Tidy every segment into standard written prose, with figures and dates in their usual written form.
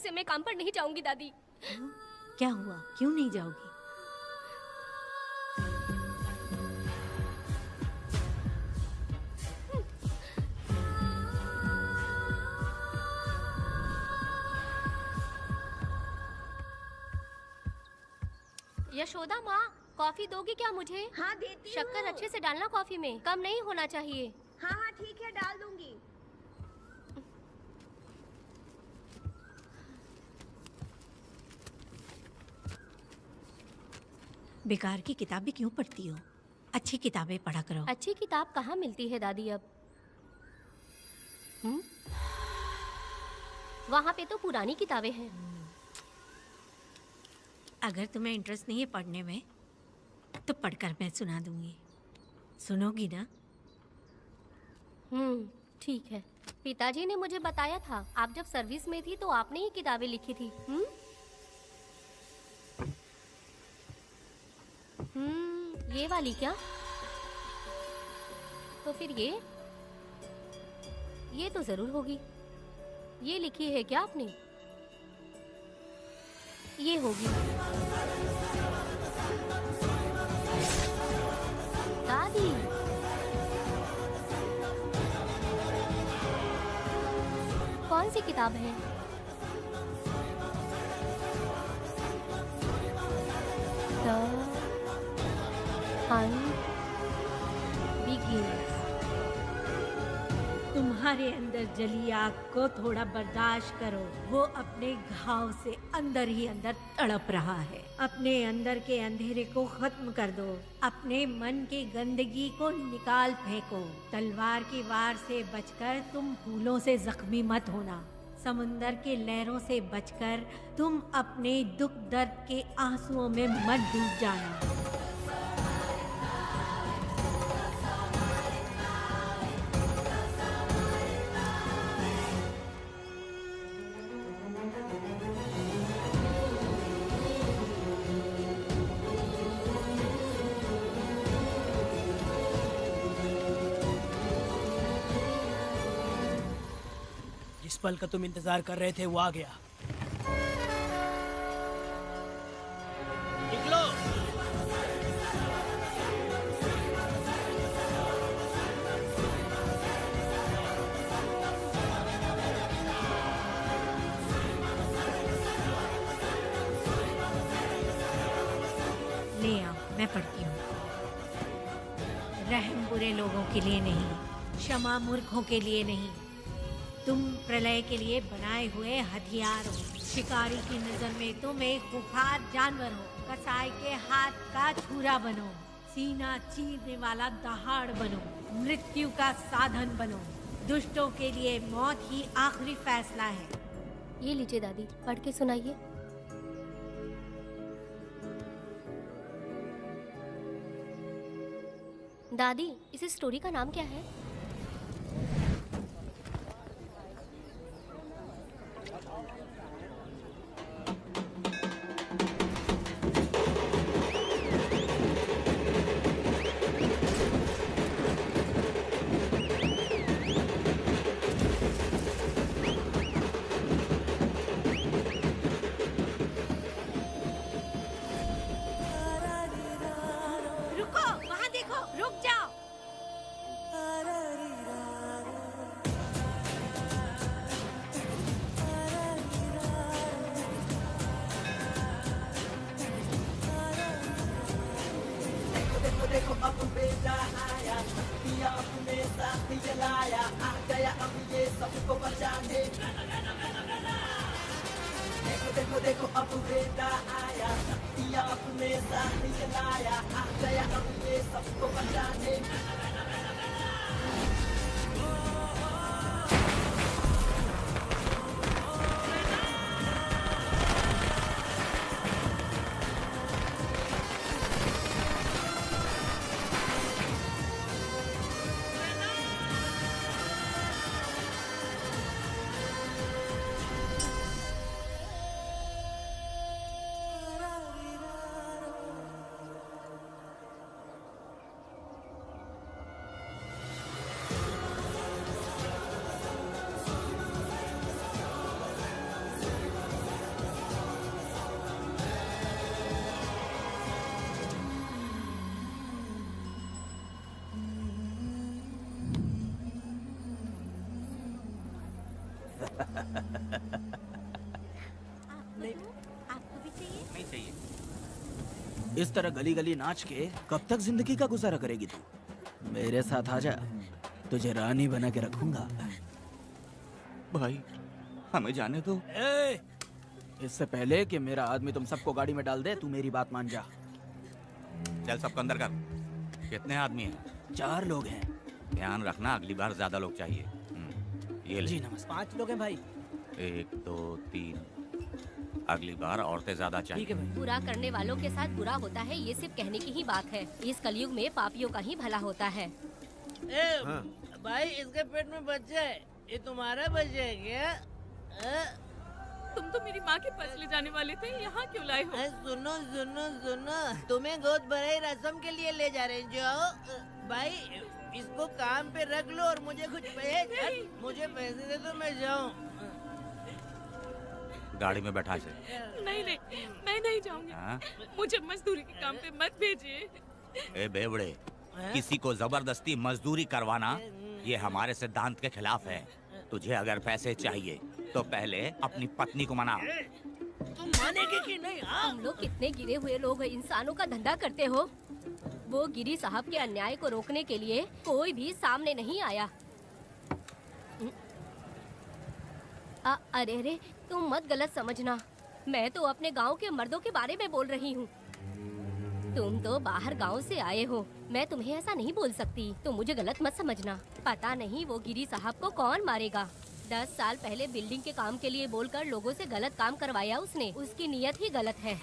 से मैं काम पर नहीं जाऊंगी दादी। क्या हुआ, क्यों नहीं जाओगी? यशोदा माँ, कॉफी दोगी क्या मुझे? हाँ देती हूँ। शक्कर अच्छे से डालना कॉफी में, कम नहीं होना चाहिए। हाँ हाँ ठीक है, डाल दूंगी। बेकार की किताबें क्यों पढ़ती हो? अच्छी किताबें पढ़ा करो। अच्छी किताब कहाँ मिलती है दादी अब? वहाँ पे तो पुरानी किताबें हैं। अगर तुम्हें इंटरेस्ट नहीं है पढ़ने में तो पढ़कर मैं सुना दूंगी। सुनोगी ना? ठीक है। पिताजी ने मुझे बताया था, आप जब सर्विस में थी तो आपने ही किताबें लिखी थी। ये वाली क्या? तो फिर ये तो जरूर होगी। ये लिखी है क्या आपने? ये होगी। दादी, कौन सी किताब है? The Hunt Begins। तुम्हारे अंदर जली आग को थोड़ा बर्दाश्त करो। वो अपने घाव से अंदर ही अंदर तड़प रहा है। अपने अंदर के अंधेरे को खत्म कर दो। अपने मन की गंदगी को निकाल फेंको। तलवार की वार से बचकर तुम फूलों से जख्मी मत होना। समुंदर के लहरों से बचकर तुम अपने दुख दर्द के आंसुओं में मत डूब जाना। जिस पल का तुम इंतजार कर रहे थे वो आ गया। निकलो। ले आओ, मैं पढ़ती हूँ। रहम बुरे लोगों के लिए नहीं, क्षमा मूर्खों के लिए नहीं। तुम प्रलय के लिए बनाए हुए हथियार हो। शिकारी की नजर में तुम एक खुंखार जानवर हो। कसाई के हाथ का छुरा बनो। सीना चीरने वाला दहाड़ बनो। मृत्यु का साधन बनो। दुष्टों के लिए मौत ही आखिरी फैसला है। ये लीजिए दादी, पढ़ के सुनाइए। दादी, इस स्टोरी का नाम क्या है? रुको, वहाँ देखो, रुक जाओ। देखो अब बेटा आया, पिया अपने साथ जलाया, आ गया अब ये सबको बचाने। देखो देखो देखो अब बेटा आया, पिया अपने साथ जलाया, आ गया अब ये सबको बचाने। आपको भी चाहिए? नहीं चाहिए। इस तरह गली गली नाच के कब तक जिंदगी का गुजारा करेगी तू? मेरे साथ आजा, तुझे रानी बना के रखूंगा। भाई हमें जाने दो। ए, इससे पहले कि मेरा आदमी तुम सबको गाड़ी में डाल दे, तू मेरी बात मान जा। चल सबको अंदर कर। कितने आदमी हैं? 4 लोग हैं। ध्यान रखना अगली बार ज्यादा लोग चाहिए। ये ले। जी नमस्ते। 5 लोग हैं भाई। 1 2 3। अगली बार औरतें ज्यादा चाहिए। ठीक है भाई। बुरा करने वालों के साथ बुरा होता है, ये सिर्फ कहने की ही बात है। इस कलयुग में पापियों का ही भला होता है। भाई इसके पेट में बच्चा है, ये तुम्हारा बच्चा है क्या? तुम तो मेरी माँ के पास ले जाने वाले थे, यहाँ क्यों लाए हो? सुनो सुनो सुनो, तुम्हें गोद भराई रस्म के लिए ले जा रहे हैं। जाओ भाई, इसको काम पे रख लो और मुझे कुछ मुझे पैसे दे दो, मैं जाऊँ। गाड़ी में बैठा इसे। नहीं नहीं, मैं नहीं जाऊंगी। हाँ? मुझे मजदूरी के काम पे मत भेजिए। ए बेवड़े, किसी को जबरदस्ती मजदूरी करवाना ये हमारे सिद्धांत के खिलाफ है। तुझे अगर पैसे चाहिए तो पहले अपनी पत्नी को मना। तुम मानेगी कि नहीं? हाँ? तुम लोग कितने गिरे हुए लोग इंसानों का धंधा करते हो। वो गिरी साहब के अन्याय को रोकने के लिए कोई भी सामने नहीं आया। अरे तुम मत गलत समझना, मैं तो अपने गांव के मर्दों के बारे में बोल रही हूँ। तुम तो बाहर गांव से आए हो, मैं तुम्हें ऐसा नहीं बोल सकती, तुम मुझे गलत मत समझना। पता नहीं वो गिरी साहब को कौन मारेगा। 10 साल पहले बिल्डिंग के काम के लिए बोलकर लोगों से गलत काम करवाया उसने। उसकी नीयत ही गलत है।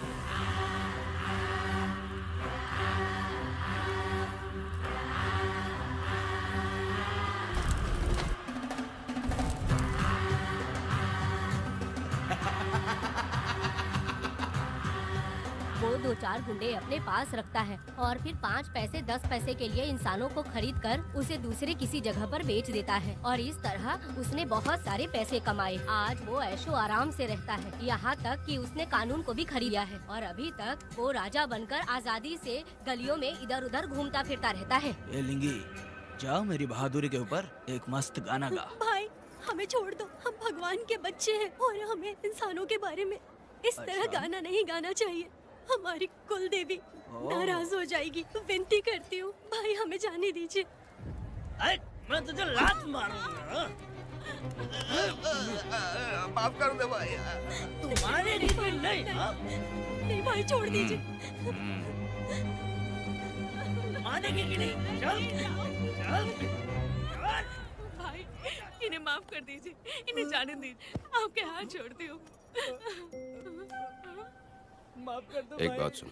वो 2-4 गुंडे अपने पास रखता है और फिर 5 पैसे 10 पैसे के लिए इंसानों को खरीद कर उसे दूसरे किसी जगह पर बेच देता है और इस तरह उसने बहुत सारे पैसे कमाए। आज वो ऐशो आराम से रहता है, यहाँ तक कि उसने कानून को भी खरीदा है और अभी तक वो राजा बनकर आजादी से गलियों में इधर उधर घूमता फिरता रहता है। ए लिंगी, जाओ मेरी बहादुरी के ऊपर एक मस्त गाना गा। भाई हमें छोड़ दो, हम भगवान के बच्चे हैं और हमें इंसानों के बारे में इस तरह गाना नहीं गाना चाहिए। हमारी कुल देवी नाराज हो जाएगी। विनती करती हूँ भाई, हमें जाने दीजिए। मैं तुझे लात मारूंगा। माफ कर दे भाई। तू मानेगी कि नहीं? हाँ? नहीं भाई, छोड़ दीजिए। मानेगी कि नहीं? चल चल भाई इन्हें माफ कर दीजिए, इन्हें जाने दीजिए, आपके हाथ छोड़ती हूँ। एक बात सुनो,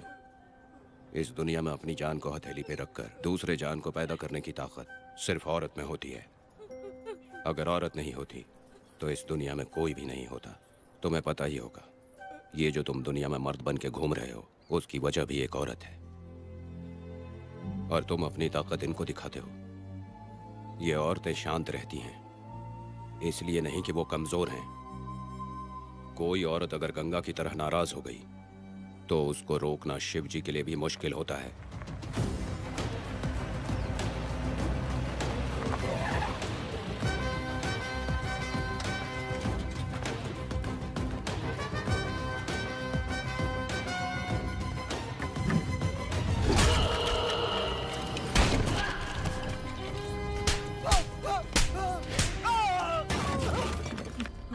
इस दुनिया में अपनी जान को हथेली पे रखकर दूसरे जान को पैदा करने की ताकत सिर्फ औरत में होती है। अगर औरत नहीं होती तो इस दुनिया में कोई भी नहीं होता। तुम्हें पता ही होगा, ये जो तुम दुनिया में मर्द बन के घूम रहे हो उसकी वजह भी एक औरत है और तुम अपनी ताकत इनको दिखाते हो। ये औरतें शांत रहती हैं, इसलिए नहीं कि वो कमजोर हैं। कोई औरत अगर गंगा की तरह नाराज हो गई तो उसको रोकना शिव जी के लिए भी मुश्किल होता है।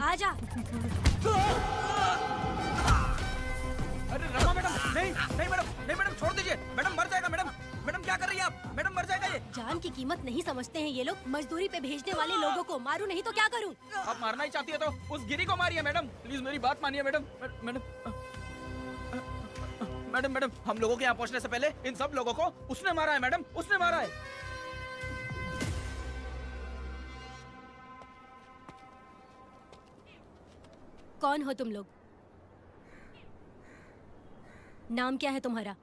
आजा। अरे रमा मैडम, नहीं नहीं मैडम, नहीं मैडम, छोड़ दीजिए मैडम, मर जाएगा मैडम। मैडम क्या कर रही है आप? मैडम मर जाएगा ये। जान की कीमत नहीं समझते हैं ये लोग। मजदूरी पे भेजने वाले लोगों को मारूं नहीं तो क्या करूं? आप मारना ही चाहती है तो उस गिरी को मारिए मैडम, प्लीज मेरी बात मानिए मैडम। मैडम मैडम मैडम, हम लोगों के यहाँ पहुँचने से पहले इन सब लोगों को उसने मारा है मैडम, उसने मारा है। कौन हो तुम लोग? नाम क्या है तुम्हारा?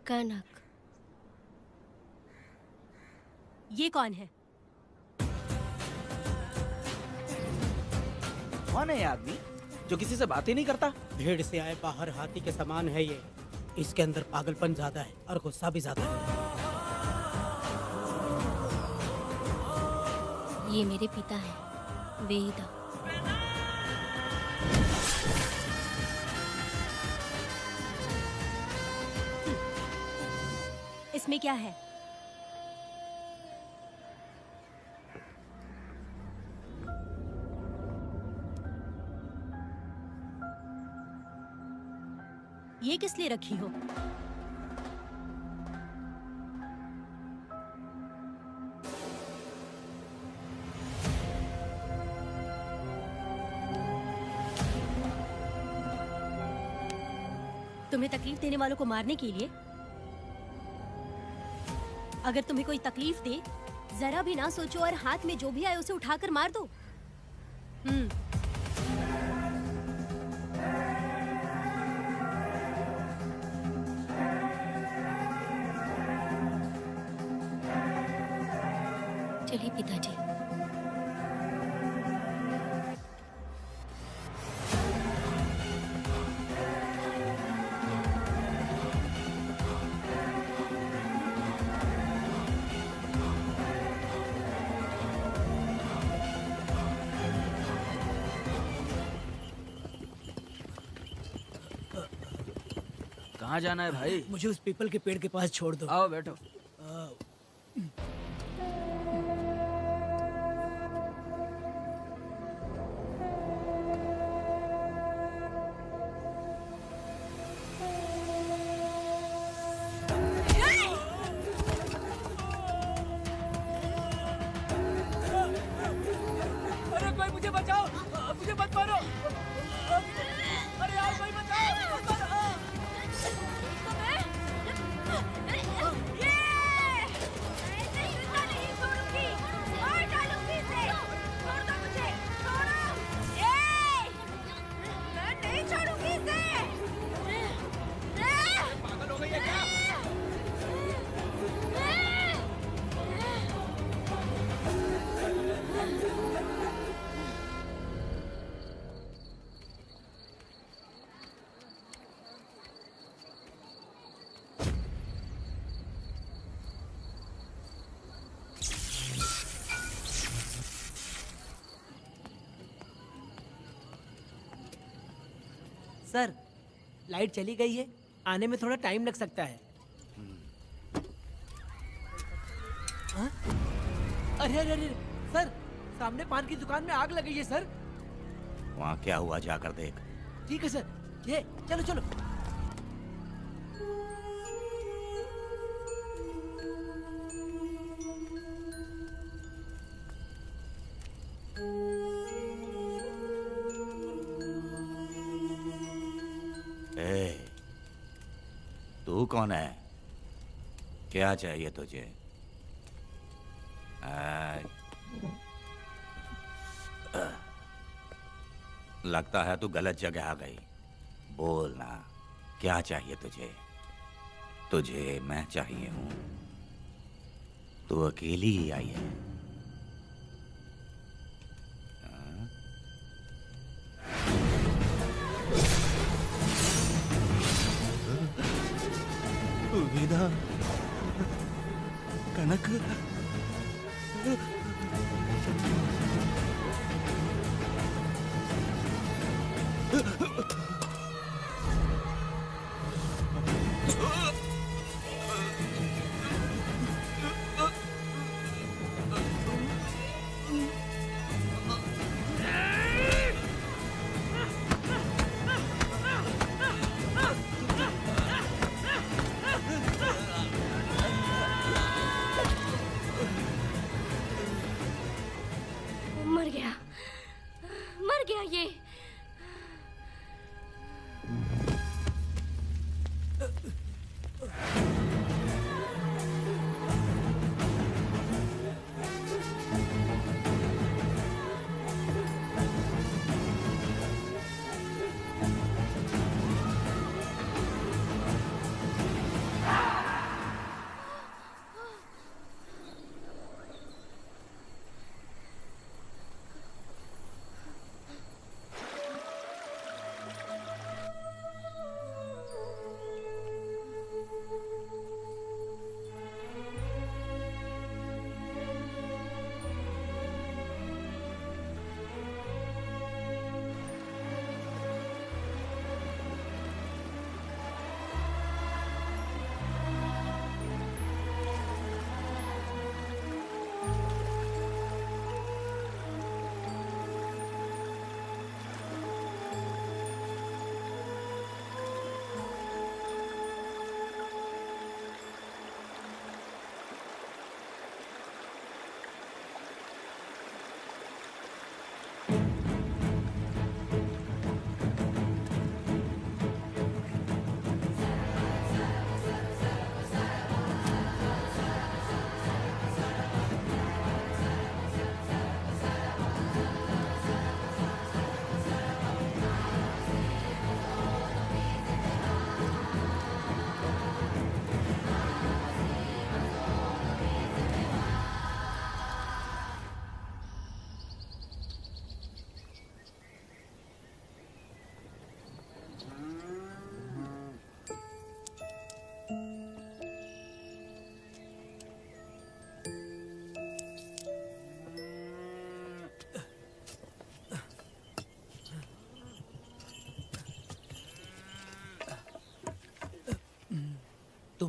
कनक। ये कौन है? कौन है ये आदमी जो किसी से बात ही नहीं करता? भीड़ से आए बाहर हाथी के समान है ये। इसके अंदर पागलपन ज्यादा है और गुस्सा भी ज्यादा है। ये मेरे पिता हैं, वेदा। इसमें क्या है? ये किस लिए रखी हो? तुम्हें तकलीफ देने वालों को मारने के लिए? अगर तुम्हें कोई तकलीफ दे, जरा भी ना सोचो और हाथ में जो भी आए उसे उठाकर मार दो। चलिए पिताजी। कहाँ जाना है भाई? मुझे उस पीपल के पेड़ के पास छोड़ दो। आओ बैठो। अरे कोई मुझे बचाओ, मुझे मत मारो। अरे यार कोई बचाओ, मत मारो। पागल हो गई है क्या? सर, लाइट चली गई है, आने में थोड़ा टाइम लग सकता है। हाँ? अरे अरे अरे सर, सामने पान की दुकान में आग लगी है सर। वहाँ क्या हुआ जाकर देख। ठीक है सर, ये चलो चलो। तू कौन है? क्या चाहिए तुझे? लगता है तू गलत जगह आ गई। बोल ना, क्या चाहिए तुझे? तुझे मैं चाहिए हूं। तू अकेली ही आई है। विदा, कनक, मर गया ये।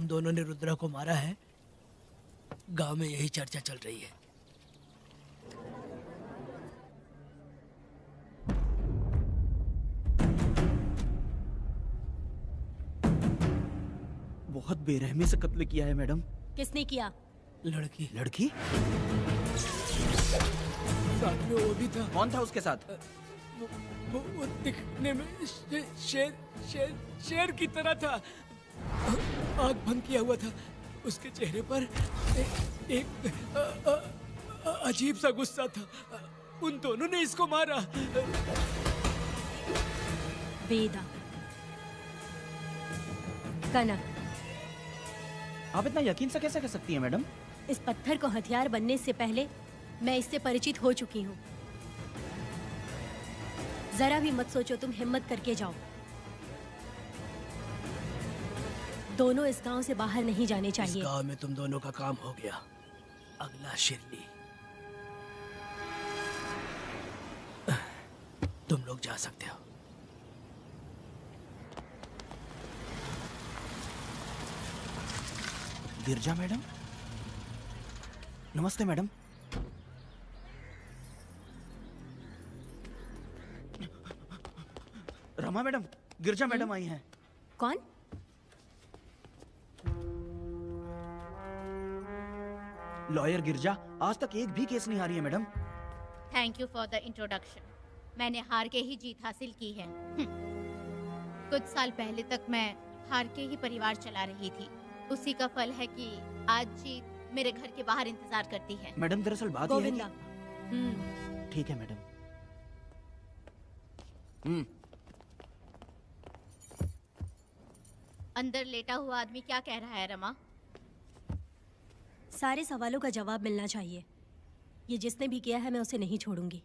दोनों ने रुद्रा को मारा है, गांव में यही चर्चा चल रही है। बहुत बेरहमी से कत्ल किया है मैडम। किसने किया? लड़की। लड़की? साथ में वो भी था। कौन था उसके साथ? वो दिखने में शेर की तरह था। आँख बंद किया हुआ था। उसके चेहरे पर एक अजीब सा गुस्सा था। उन दोनों ने इसको मारा। वेदा, कनक, आप इतना यकीन से कैसे कह सकती हैं मैडम? इस पत्थर को हथियार बनने से पहले मैं इससे परिचित हो चुकी हूँ। जरा भी मत सोचो, तुम हिम्मत करके जाओ। दोनों इस गांव से बाहर नहीं जाने चाहिए। इस गांव में तुम दोनों का काम हो गया। अगला शिरनी। तुम लोग जा सकते हो। गिरजा मैडम, नमस्ते मैडम। रमा मैडम, गिरजा मैडम आई हैं। कौन? लॉयर गिरजा आज तक एक भी केस नहीं हारी है madam. Thank you for the introduction. मैंने हार के ही जीत हासिल की है। कुछ साल पहले तक मैं हार के ही परिवार चला रही थी। उसी का फल है कि आज जीत मेरे घर के बाहर इंतजार करती है। मैडम दरअसल बात यह है गोविंदा। कि... ठीक है मैडम। अंदर लेटा हुआ आदमी क्या कह रहा है रमा? सारे सवालों का जवाब मिलना चाहिए। ये जिसने भी किया है मैं उसे नहीं छोड़ूंगी।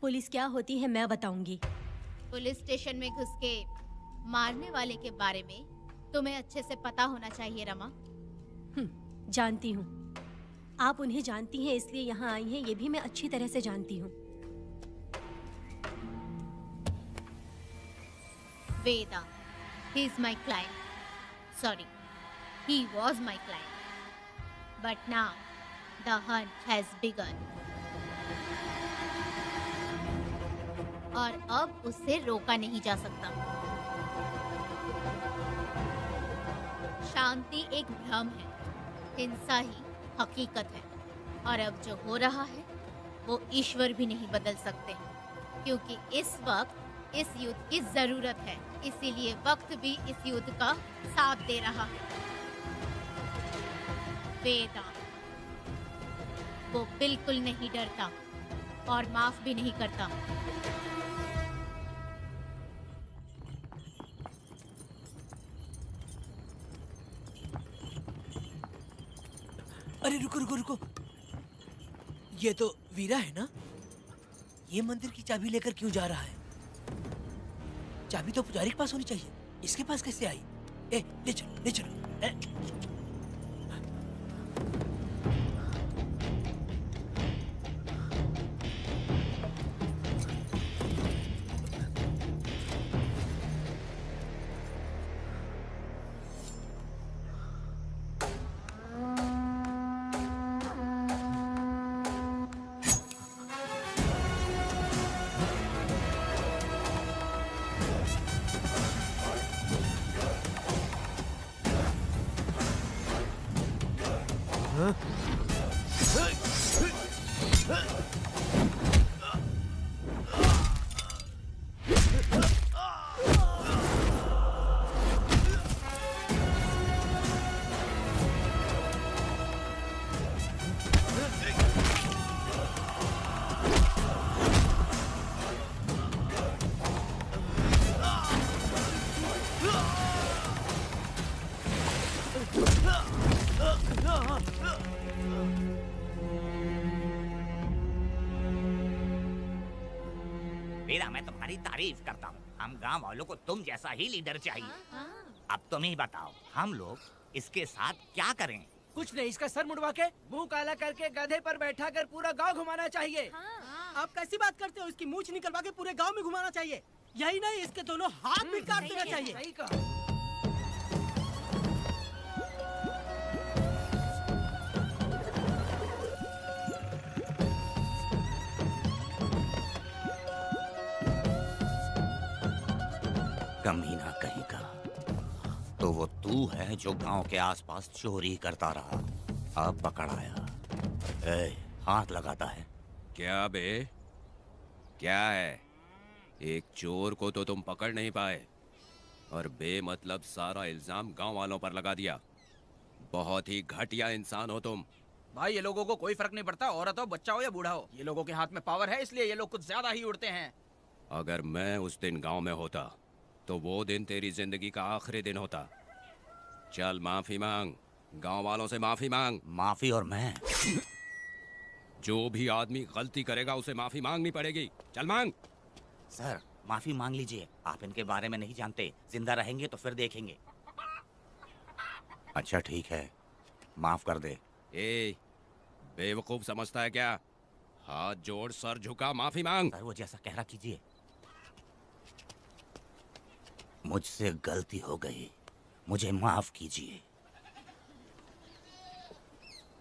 पुलिस क्या होती है मैं बताऊंगी। पुलिस स्टेशन में घुस के मारने वाले के बारे में तुम्हें अच्छे से पता होना चाहिए रमा। जानती हूँ। आप उन्हें जानती हैं इसलिए यहाँ आई हैं, ये भी मैं अच्छी तरह से जानती हूँ। वेदा, he is my client. Sorry, he was my client. But now, the hunt has begun. और अब उससे रोका नहीं जा सकता। शांति एक भ्रम है, हिंसा ही हकीकत है। और अब जो हो रहा है वो ईश्वर भी नहीं बदल सकते, क्योंकि इस वक्त इस युद्ध की जरूरत है। इसीलिए वक्त भी इस युद्ध का साथ दे रहा है। वेदा, वो बिल्कुल नहीं डरता और माफ भी नहीं करता। अरे रुको रुको रुको, ये तो वीरा है ना? ये मंदिर की चाबी लेकर क्यों जा रहा है? चाबी तो पुजारी के पास होनी चाहिए, इसके पास कैसे आई? ले चलो ले चलो। वीरा, मैं तुम्हारी तारीफ करता हूँ। हम गांव वालों को तुम जैसा ही लीडर चाहिए। अब तुम ही बताओ, हम लोग इसके साथ क्या करें? कुछ नहीं, इसका सर मुड़वा के मुंह काला करके गधे पर बैठा कर पूरा गांव घुमाना चाहिए। आप कैसी बात करते हो? इसकी मूंछ निकलवा के पूरे गांव में घुमाना चाहिए। यही नहीं, इसके दोनों हाथ भी काट देना चाहिए। सही कहा। कमीना कहीं का। तो वो तू है जो गांव के आसपास चोरी करता रहा, अब पकड़ाया। ए, हाथ लगाता है। क्या बे? क्या है? एक चोर को तो तुम पकड़ नहीं पाए और बेमतलब सारा इल्जाम गांव वालों पर लगा दिया। बहुत ही घटिया इंसान हो तुम। भाई ये लोगों को कोई फर्क नहीं पड़ता, औरत हो, बच्चा हो या बूढ़ा हो। ये लोगों के हाथ में पावर है, इसलिए ये लोग कुछ ज्यादा ही उड़ते हैं। अगर मैं उस दिन गांव में होता तो वो दिन तेरी जिंदगी का आखिरी दिन होता। चल माफी मांग, गांव वालों से माफी मांग। माफी? और मैं? जो भी आदमी गलती करेगा उसे माफी मांगनी पड़ेगी। चल मांग। सर माफी मांग लीजिए, आप इनके बारे में नहीं जानते। जिंदा रहेंगे तो फिर देखेंगे। अच्छा ठीक है, माफ कर दे। ए, बेवकूफ समझता है क्या? हाथ जोड़, सर झुका, माफी मांग। सर वो जैसा कह रहा कीजिए। मुझसे गलती हो गई, मुझे माफ कीजिए।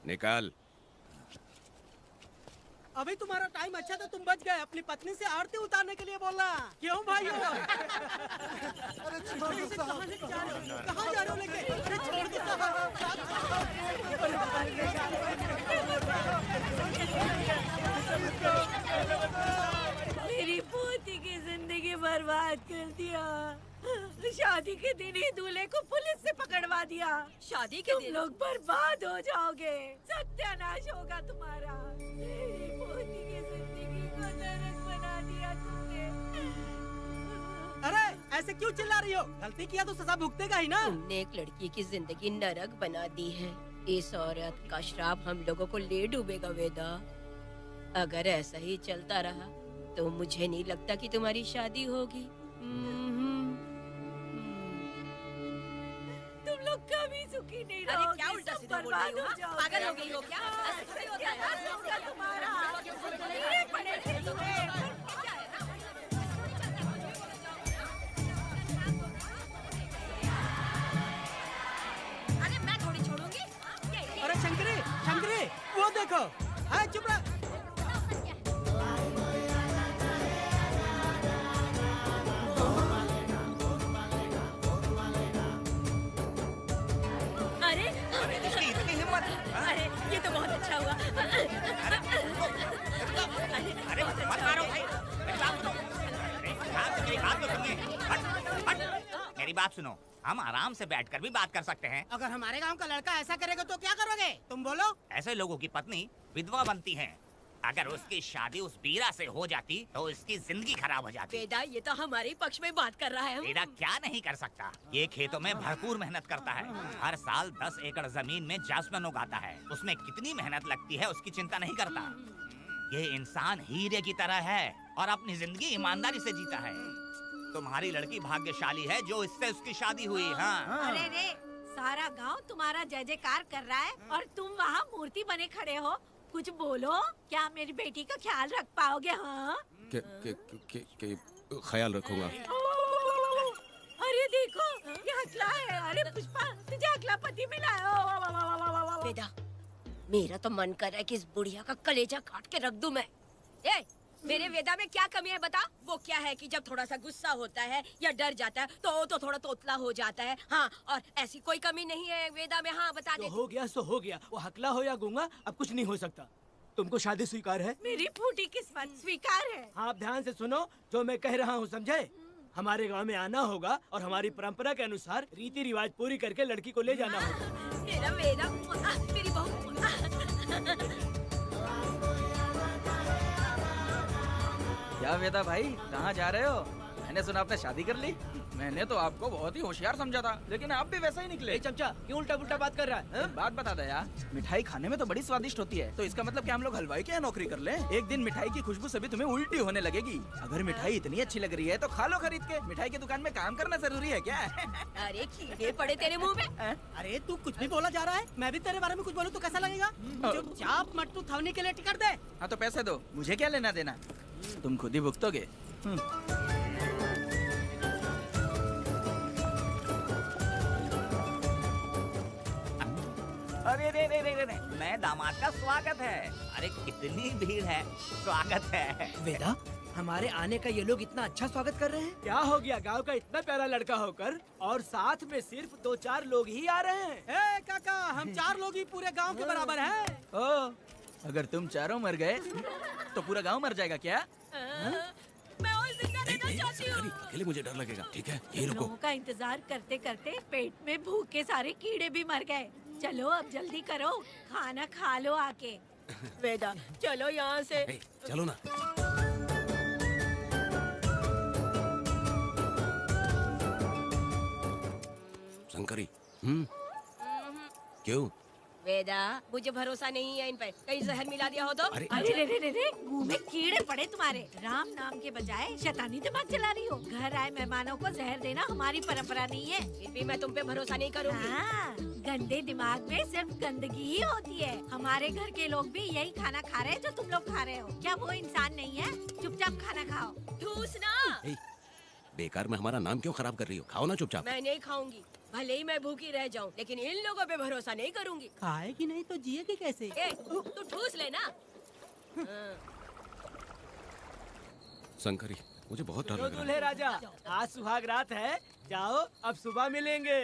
निकल। अभी तुम्हारा टाइम अच्छा था, तुम बच गए। अपनी पत्नी से आरती उतारने के लिए बोलना। क्यों भाइयों? अरे छोड़ दो साहब। कहाँ जा रहे हो लेके? अरे छोड़ दो साहब। मेरी पोती की जिंदगी बर्बाद कर दिया। शादी के दिन ही दूल्हे को पुलिस से पकड़वा दिया। शादी के दिन तुम लोग बर्बाद हो जाओगे, सत्यानाश होगा तुम्हारा। मेरी पोती की जिंदगी को नरक बना दिया तुमने। अरे ऐसे क्यों चिल्ला रही हो? गलती किया तो सजा भुगतेगा ही ना। तुमने एक लड़की की जिंदगी नरक बना दी है। इस औरत का श्राप हम लोगों को ले डूबेगा वेदा। अगर ऐसा ही चलता रहा तो मुझे नहीं लगता कि तुम्हारी शादी होगी। तुम लोग कभी सुखी नहीं अरे रहोगे। क्या उल्टा सब सीधा बोल बर्बाद रही हो? हो जाओगे। पागल हो गई हो क्या? ऐसा थोड़ी होता है। क्या होगा तुम्हारा? ये पड़ेगी तुम्हें। अरे मैं थोड़ी छोड़ूंगी। अरे शंकरी, शंकरी, वो देखो। हाँ चुप रह। अरे इतनी हिम्मत? अरे ये तो बहुत अच्छा हुआ। अरे मत मारो भाई। मेरी बात तो सुनिए। मेरी बात सुनो, हम आराम से बैठकर भी बात कर सकते हैं। अगर हमारे गांव का लड़का ऐसा करेगा तो क्या करोगे? तुम बोलो। ऐसे लोगों की पत्नी विधवा बनती है। अगर उसकी शादी उस बीरा से हो जाती तो इसकी जिंदगी खराब हो जाती। वेदा ये तो हमारे पक्ष में बात कर रहा है। वेदा क्या नहीं कर सकता? ये खेतों में भरपूर मेहनत करता है। हर साल 10 एकड़ जमीन में जासमन उगाता है। उसमें कितनी मेहनत लगती है उसकी चिंता नहीं करता। ये इंसान हीरे की तरह है और अपनी जिंदगी ईमानदारी से जीता है। तुम्हारी लड़की भाग्यशाली है जो इससे उसकी शादी हुई। हाँ अरे रे, सारा गांव तुम्हारा जय जयकार कर रहा है और तुम वहाँ मूर्ति बने खड़े हो। कुछ बोलो, क्या मेरी बेटी का ख्याल रख पाओगे? हाँ ख्याल रखूंगा। अरे देखो, ये हकला है। अरे पुष्पा, तुझे हकला पति मिला है। वेदा मेरा तो मन कर रहा है कि इस बुढ़िया का कलेजा काट के रख दूं मैं। ए, मेरे वेदा में क्या कमी है बता? वो क्या है कि जब थोड़ा सा गुस्सा होता है या डर जाता है तो थोड़ा तोतला हो जाता है। हाँ, और ऐसी कोई कमी नहीं है वेदा में। हाँ बता दे। हो गया सो हो गया। वो हकला हो या गूंगा, अब कुछ नहीं हो सकता। तुमको शादी स्वीकार है? मेरी फूटी किस्मत स्वीकार है। हाँ, आप ध्यान से सुनो जो मैं कह रहा हूँ, समझे? हमारे गांव में आना होगा और हमारी परंपरा के अनुसार रीति रिवाज पूरी करके लड़की को ले जाना होगा। मेरा वेदा, मेरी बहू। क्या वेदा भाई, कहाँ जा रहे हो? मैंने सुना आपने शादी कर ली। मैंने तो आपको बहुत ही होशियार समझा था, लेकिन आप भी वैसा ही निकले। चमचा, क्यों उल्टा पुल्टा बात कर रहा है? बात बता दे यार, मिठाई खाने में तो बड़ी स्वादिष्ट होती है, तो इसका मतलब क्या हम लोग हलवाई के यहाँ नौकरी कर लें? एक दिन मिठाई की खुशबू से भी तुम्हें उल्टी होने लगेगी। अगर मिठाई इतनी अच्छी लग रही है तो खा लो खरीद के। मिठाई की दुकान में काम करना जरूरी है क्या? अरे कीड़े पड़े तेरे मुँह में। अरे तू कुछ भी बोला जा रहा है। मैं भी तेरे बारे में कुछ बोलूं तो कैसा लगेगा? चुपचाप मट्टू थवनी के लिए टिकट दे। हाँ तो पैसे दो, मुझे क्या लेना देना, तुम खुद ही भुगतोगे। अरे रे रे रे रे, नए दामाद का स्वागत है। अरे कितनी भीड़ है, स्वागत है। वेदा, हमारे आने का ये लोग इतना अच्छा स्वागत कर रहे हैं। क्या हो गया गांव का इतना प्यारा लड़का होकर और साथ में सिर्फ 2-4 लोग ही आ रहे हैं। ए काका, हम 4 लोग ही पूरे गांव के बराबर हैं। ओ, अगर तुम चारों मर गए तो पूरा गांव मर जाएगा क्या? मैं और जिंदा रहना चाहती हूँ। अकेले मुझे डर लगेगा, ठीक है? यही रुको। लोगों का इंतजार करते करते पेट में भूखे सारे कीड़े भी मर गए। चलो अब जल्दी करो, खाना खा लो आके। वेदा, चलो यहाँ से। चलो ना। शंकरी, क्यों? वेदा, मुझे भरोसा नहीं है इन पे, कहीं जहर मिला दिया हो तो? अरे अरे रे, मुंह में कीड़े पड़े तुम्हारे। राम नाम के बजाय शैतानी दिमाग चला रही हो। घर आए मेहमानों को जहर देना हमारी परंपरा नहीं है। फिर भी मैं तुम पे भरोसा नहीं करूँगी। हाँ, गंदे दिमाग में सिर्फ गंदगी ही होती है। हमारे घर के लोग भी यही खाना खा रहे हैं जो तुम लोग खा रहे हो। क्या वो इंसान नहीं है? चुपचाप खाना खाओ। ठूसना। बेकार में हमारा नाम क्यों खराब कर रही हो? खाओ ना चुपचाप। मैं नहीं खाऊंगी, भले ही मैं भूखी रह जाऊं, लेकिन इन लोगों पे भरोसा नहीं करूंगी। खाएगी नहीं तो जिएगी कैसे? ए, तू ठूस लेना। शंकरी, मुझे बहुत डर लग रहा दूल्हे है। राजा, आज सुहाग रात है, जाओ अब सुबह मिलेंगे।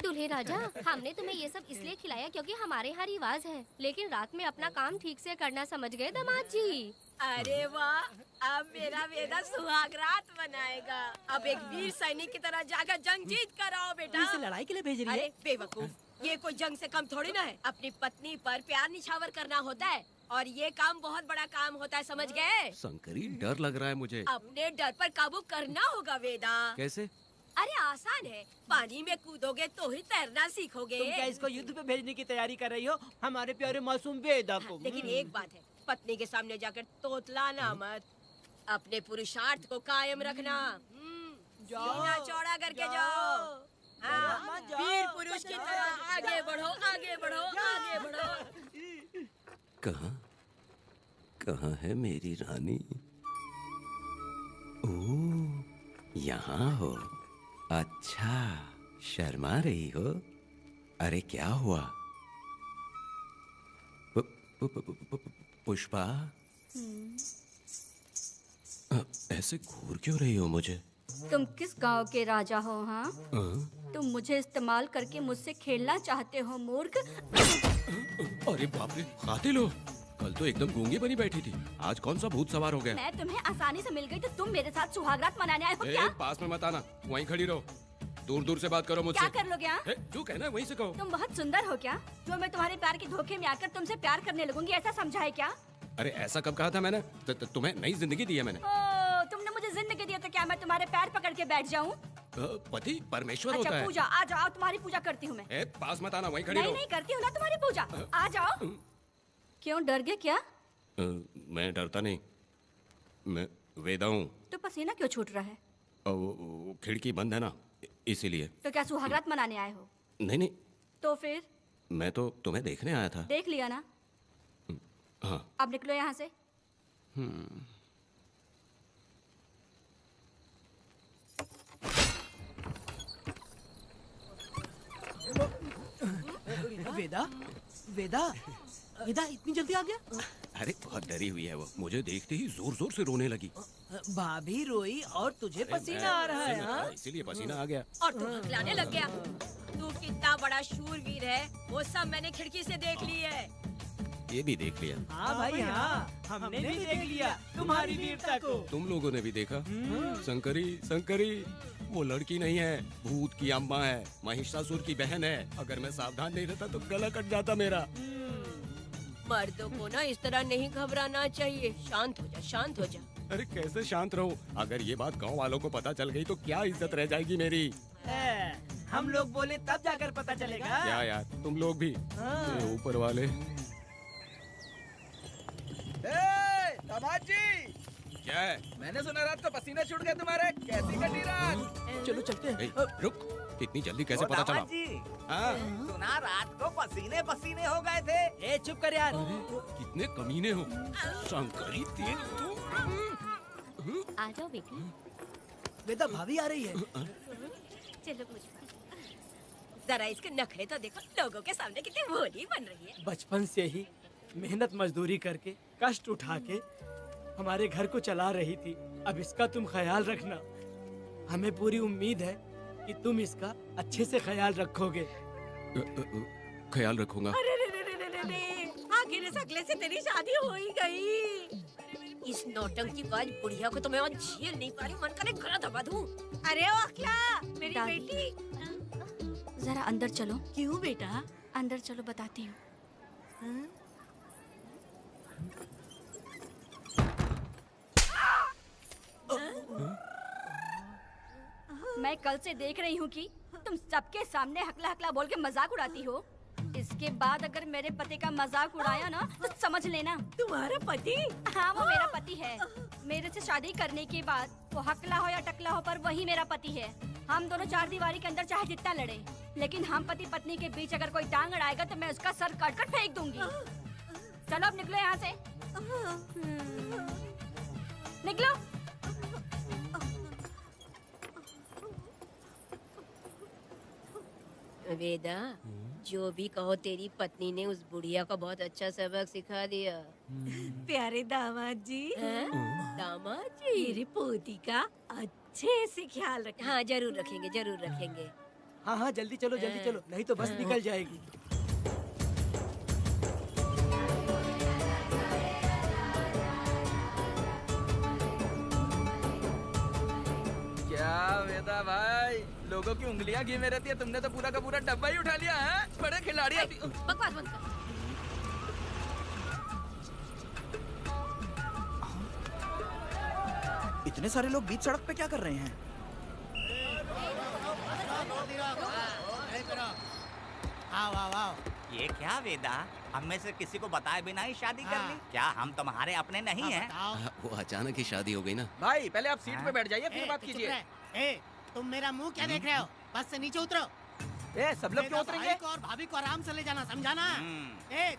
दूल्हे राजा, हमने तुम्हें ये सब इसलिए खिलाया क्योंकि हमारे यहाँ रिवाज है, लेकिन रात में अपना काम ठीक से करना समझ गए दामाद जी। अरे वाह, अब मेरा वेदा सुहाग रात मनाएगा। अब एक वीर सैनिक की तरह जाकर जंग जीत कर आओ बेटा। इसे लड़ाई के लिए भेज रही है? अरे बेवकूफ, ये कोई जंग से कम थोड़ी ना है। अपनी पत्नी पर प्यार निछावर करना होता है और ये काम बहुत बड़ा काम होता है, समझ गए? शंकरी, डर लग रहा है मुझे। अपने डर पर काबू करना होगा वेदा। कैसे? अरे आसान है, पानी में कूदोगे तो ही तैरना सीखोगे। तुम क्या इसको युद्ध पे भेजने की तैयारी कर रही हो? हमारे प्यारे मासूम वेदा को। लेकिन एक बात है, पत्नी के सामने जाकर तोतलाना मत। अपने पुरुषार्थ को कायम रखना। सीना चौड़ा करके जाओ। हाँ, वीर पुरुष की तरह आगे बढ़ो, आगे बढ़ो, आगे बढ़ो। कहाँ है मेरी रानी? ओह, यहाँ हो। अच्छा, शर्मा रही हो? अरे क्या हुआ? पुष्पा, ऐसे घूर क्यों रही हो मुझे? तुम किस गांव के राजा हो? हाँ, तुम मुझे इस्तेमाल करके मुझसे खेलना चाहते हो मूर्ख। अरे बाप रे, कातिल हो। कल तो एकदम गूंगी बनी बैठी थी, आज कौन सा भूत सवार हो गया? मैं तुम्हें आसानी से मिल गई तो तुम मेरे साथ सुहागरात मनाने आए हो क्या? पास में मत आना, वहीं खड़ी रहो। दूर दूर से बात करो मुझसे। क्या कर लोगे? हाँ? जो कहना है वहीं से कहो। तुम बहुत सुंदर हो क्या, जो मैं तुम्हारे प्यार के धोखे में आकर तुमसे प्यार करने लगूंगी, ऐसा समझा है क्या? अरे ऐसा कब कहा था मैंने? तुम्हें नई जिंदगी दी है मैंने। ओ, तुमने मुझे जिंदगी दी है तो क्या मैं तुम्हारे पैर पकड़ के बैठ जाऊं? पति परमेश्वर अच्छा, होता है। पूजा, आ जाओ, तुम्हारी पूजा करती हूँ मैं। पास मत आना, वहीं खड़ी रहो। नहीं करती हूँ ना तुम्हारी पूजा, आ जाओ। क्यों डर गए क्या? मैं डरता नहीं, मैं वेदा हूँ। तो पसीना क्यों छूट रहा है? वो खिड़की बंद है ना, इसीलिए। तो क्या सुहागरात मनाने आए हो? नहीं, तो फिर? मैं तो तुम्हें देखने आया था। देख लिया ना? हाँ। अब निकलो यहाँ से। वेदा, वेदा, वेदा इतनी जल्दी आ गया? अरे बहुत डरी हुई है वो, मुझे देखते ही जोर जोर से रोने लगी। भाभी रोई और तुझे पसीना आ रहा है? हाँ? इसीलिए पसीना आ गया। और तू हकलाने लग गया। तू कितना बड़ा शूरवीर है, वो सब मैंने खिड़की से देख ली है। ये भी देख लिया। हाँ भाई हाँ, हमने भी देख लिया तुम्हारी वीरता को। तुम लोगों ने भी देखा? शंकरी, शंकरी, वो लड़की नहीं है, भूत की अम्मा है, महिषासुर की बहन है। अगर मैं सावधान नहीं रहता तो गला कट जाता मेरा। मर्दों को ना इस तरह नहीं घबराना चाहिए। शांत हो जा, शांत हो जा। अरे कैसे शांत रहूं? अगर ये बात गांव वालों को पता चल गई तो क्या इज्जत रह जाएगी मेरी? हम लोग बोले तब जाकर पता चलेगा। क्या यार, तुम लोग भी ऊपर वाले। दामाद जी, क्या है? मैंने सुना रात को पसीने छूट गए तुम्हारे, कैसी कटी रात? चलो चलते हैं। रुक, इतनी जल्दी कैसे पता चला? हाँ? सुना रात को पसीने पसीने हो गए थे। ए चुप कर यार। कितने कमीने हो शंकरी, तेल तू। आ जाओ बेटी। वेदा, भाभी आ रही है। चलो मुझ जरा इसके नखरे तो देखो, लोगों के सामने कितनी भोली बन रही है। बचपन से ही मेहनत मजदूरी करके, कष्ट उठा के हमारे घर को चला रही थी। अब इसका तुम ख्याल रखना। हमें पूरी उम्मीद है कि तुम इसका अच्छे से ख्याल रखोगे। ख्याल रखूंगा। अरे रे रे रे रे रे रे, आखिर इस अगले से तेरी शादी हो ही गई। इस नौटंकी बाज बुढ़िया को तो मैं आज झेल नहीं पा रही, मन करे गला दबा दूं। अरे ओ अखिला, मेरी दादी। बेटी। जरा अंदर चलो। क्यों बेटा? अंदर चलो, बताती हूँ। मैं कल से देख रही हूँ कि तुम सबके सामने हकला हकला बोल के मजाक उड़ाती हो। इसके बाद अगर मेरे पति का मजाक उड़ाया ना तो समझ लेना। तुम्हारा पति? हाँ, वो मेरा पति है। मेरे से शादी करने के बाद वो हकला हो या टकला हो, पर वही मेरा पति है। हम दोनों चार दीवारी के अंदर चाहे जितना लड़े, लेकिन हम पति पत्नी के बीच अगर कोई टांग अड़ाएगा तो मैं उसका सर काट कर फेंक दूंगी। चलो अब निकलो यहाँ से। निकलो। वेदा, जो भी कहो, तेरी पत्नी ने उस बुढ़िया को बहुत अच्छा सबक सिखा दिया। प्यारे दामाद जी। दामाद जी, मेरी पोती का अच्छे से ख्याल रखें। हाँ, जरूर रखेंगे, जरूर रखेंगे। हाँ हाँ, जल्दी चलो, जल्दी चलो, नहीं तो बस निकल जाएगी। क्या वेदा भाई, लोगों की उंगलियां घी में रहती है, तुमने तो पूरा का पूरा डब्बा ही उठा लिया है। बड़े खिलाड़ी। बकवास बंद कर। इतने सारे लोग बीच सड़क पे क्या कर रहे हैं? आओ आओ आओ। ये क्या वेदा, हम में से किसी को बताए बिना ही शादी कर ली? क्या हम तुम्हारे अपने नहीं हैं? वो अचानक ही शादी हो गई ना। भाई पहले आप सीट पे बैठ जाइए, फिर बात कीजिए। तुम मेरा मुंह क्या देख रहे हो? बस से नीचे उतरो। सब लोग क्यों उतरेंगे? भाई को और भाभी को आराम से ले जाना, समझा ना?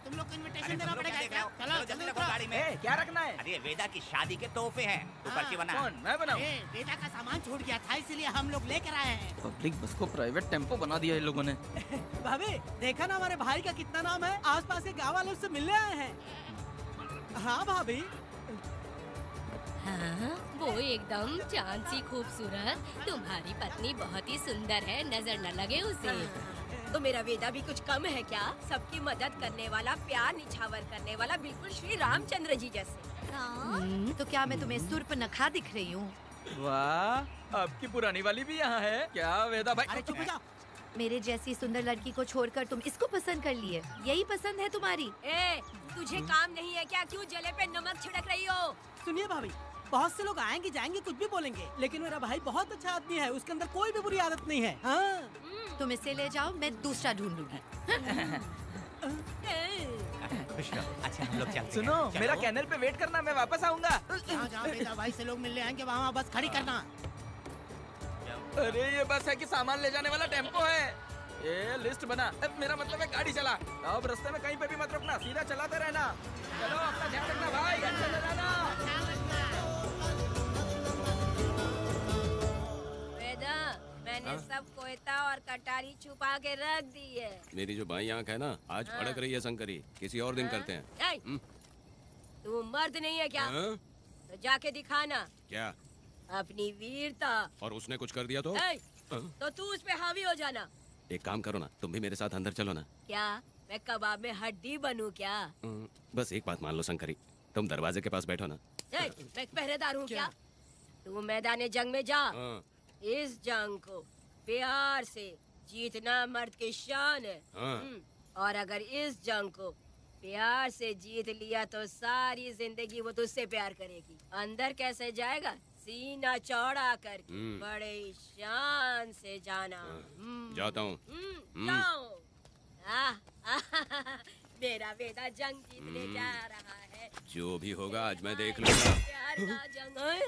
तुम लोग को इनविटेशन देना पड़ेगा। चलो जल्दी उतरो। गाड़ी में क्या रखना है? अरे वेदा की शादी के तोहफे हैं, तू पर्ची बना। कौन? मैं बनाऊं? बेटा का सामान छूट गया था, इसलिए हम लोग लेकर आए हैं। पब्लिक बस को प्राइवेट टेम्पो बना दिया इन लोगों ने। भाभी, देखा ना हमारे भाई का कितना नाम है? आसपास के गाँव वाले उससे मिलने आए हैं। हाँ भाभी। हाँ, वो एकदम चांद सी खूबसूरत। तुम्हारी पत्नी बहुत ही सुंदर है, नजर न लगे उसे। तो मेरा वेदा भी कुछ कम है क्या? सबकी मदद करने वाला, प्यार निछावर करने वाला, बिल्कुल श्री रामचंद्र जी जैसे। तो क्या मैं तुम्हें सुर्पनखा दिख रही हूँ? वाह, आपकी पुरानी वाली भी यहाँ है क्या वेदा भाई? अरे चुप हो जाओ। मेरे जैसी सुंदर लड़की को छोड़कर तुम इसको पसंद कर लिए, यही पसंद है तुम्हारी? तुझे काम नहीं है क्या? क्यों जले पे नमक छिड़क रही हो? सुनिए भाभी, बहुत से लोग आएंगे जाएंगे, कुछ भी बोलेंगे, लेकिन मेरा भाई बहुत अच्छा आदमी है, उसके अंदर कोई भी बुरी आदत नहीं है। हाँ। तुम इसे ले जाओ, मैं दूसरा ढूंढ लूंगी। खुश रहो। अच्छा हम लोग चलते हैं। सुनो, मेरा कैनल पे वेट करना, मैं वापस आऊंगा। जहाँ बेटा भाई से लोग मिलने आएंगे वहाँ बस खड़ी करना। अरे ये बस है कि सामान ले जाने वाला टेम्पो है। ये लिस्ट बना, मेरा मतलब है गाड़ी चला। अब रास्ते में कहीं पे भी मत रुकना, सीधा चलाते रहना। चलो अपना ध्यान रखना भाई, अच्छा चलाना। वेदा, मैंने सब कोयता और कटारी छुपा के रख दी है। मेरी जो बाई आंख है ना, आज फड़क रही है शंकरी। किसी और दिन करते हैं। तू मर्द नहीं है क्या? तो जाके दिखाना क्या अपनी वीरता। और उसने कुछ कर दिया तो? तो तू उस पे हावी हो जाना। एक काम करो ना, तुम भी मेरे साथ अंदर चलो ना। क्या मैं कबाब में हड्डी बनूं क्या? बस एक बात मान लो शंकरी, तुम दरवाजे के पास बैठो ना। मैं पहरेदार हूँ क्या? तू मैदान जंग में जा। इस जंग को प्यार से जीतना मर्द की शान है। और अगर इस जंग को प्यार से जीत लिया तो सारी जिंदगी वो तुझसे प्यार करेगी। अंदर कैसे जाएगा? सीना चौड़ा करके बड़े शान से जाना। जाता हूँ। जाओ। मेरा बेटा जंग जीतने जा रहा है। जो भी होगा आज मैं देख लूंगा। प्यार का जंग है।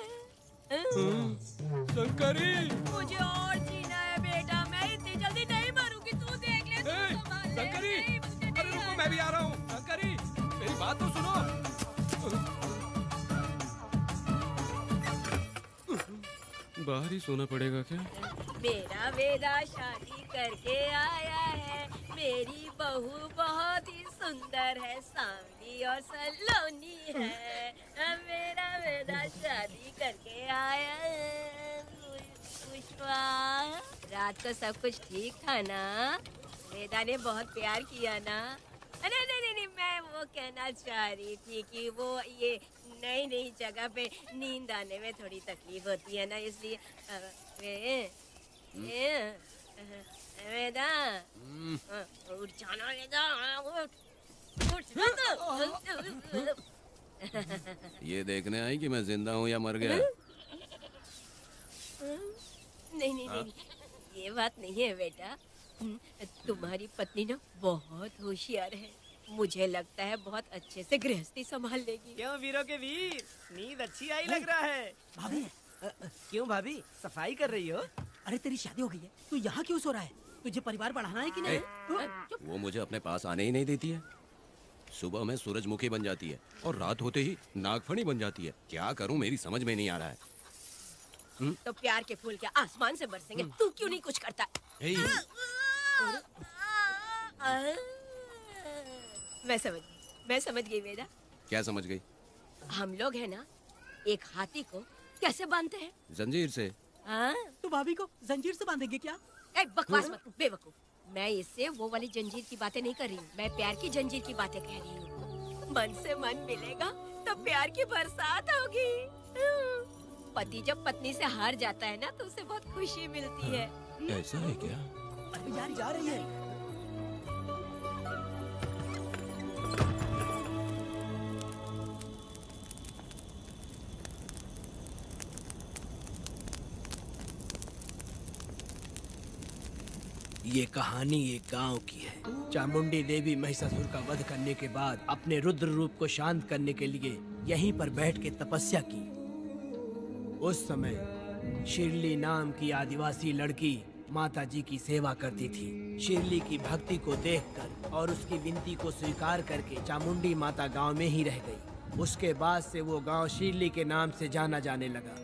शंकरी, मुझे और जीना है बेटा, मैं इतनी जल्दी नहीं मरूंगी। तू देख ले, तू संभाल ले। शंकरी, अरे रुको, मैं भी आ रहा हूँ। शंकरी, मेरी बात तो सुनो। बाहर ही सोना पड़ेगा क्या? मेरा वेदा शादी करके आया है, मेरी बहू बहुत ही सुंदर है, सांवली और सलोनी है। मेरा बेटा शादी करके आया है। पुष्पा, रात को सब कुछ ठीक था ना? वेदा ने बहुत प्यार किया ना? नहीं नहीं नहीं, मैं वो कहना चाह रही थी कि वो ये नई नई जगह पे नींद आने में थोड़ी तकलीफ होती है ना, इसलिए वेदा उठ जाना, वेदा उठ जाना। ये देखने आई कि मैं जिंदा हूँ या मर गया? नहीं नहीं नहीं, ये बात नहीं है बेटा। तुम्हारी पत्नी ना बहुत होशियार है, मुझे लगता है बहुत अच्छे से गृहस्थी संभाल लेगी। क्यों वीरों के वीर, नींद अच्छी आई लग रहा है। भाभी क्यों भाभी, सफाई कर रही हो? अरे तेरी शादी हो गई है, तू यहाँ क्यों सो रहा है? तुझे परिवार बढ़ाना है कि नहीं? वो मुझे अपने पास आने ही नहीं देती है। सुबह में सूरजमुखी बन जाती है और रात होते ही नागफनी बन जाती है। क्या करूं, मेरी समझ में नहीं आ रहा है। तो प्यार के फूल क्या आसमान से बरसेंगे? तू क्यों नहीं कुछ करता? मैं समझ गई वेदा। क्या समझ गई? हम लोग है ना, एक हाथी को कैसे बांधते हैं? जंजीर से। तो भाभी को जंजीर से बांधेंगे क्या? बकवास मत, बेवकूफ। मैं इससे वो वाली जंजीर की बातें नहीं कर रही हूँ, मैं प्यार की जंजीर की बातें कह रही हूँ। मन से मन मिलेगा तो प्यार की बरसात होगी। पति जब पत्नी से हार जाता है ना तो उसे बहुत खुशी मिलती है। ऐसा है क्या? अरे यार जा रही है। ये कहानी एक गांव की है। चामुंडी देवी महिषासुर का वध करने के बाद अपने रुद्र रूप को शांत करने के लिए यहीं पर बैठ के तपस्या की। उस समय शिरली नाम की आदिवासी लड़की माता जी की सेवा करती थी। शिरली की भक्ति को देखकर और उसकी विनती को स्वीकार करके चामुंडी माता गांव में ही रह गई। उसके बाद से वो गांव शिरली के नाम से जाना जाने लगा।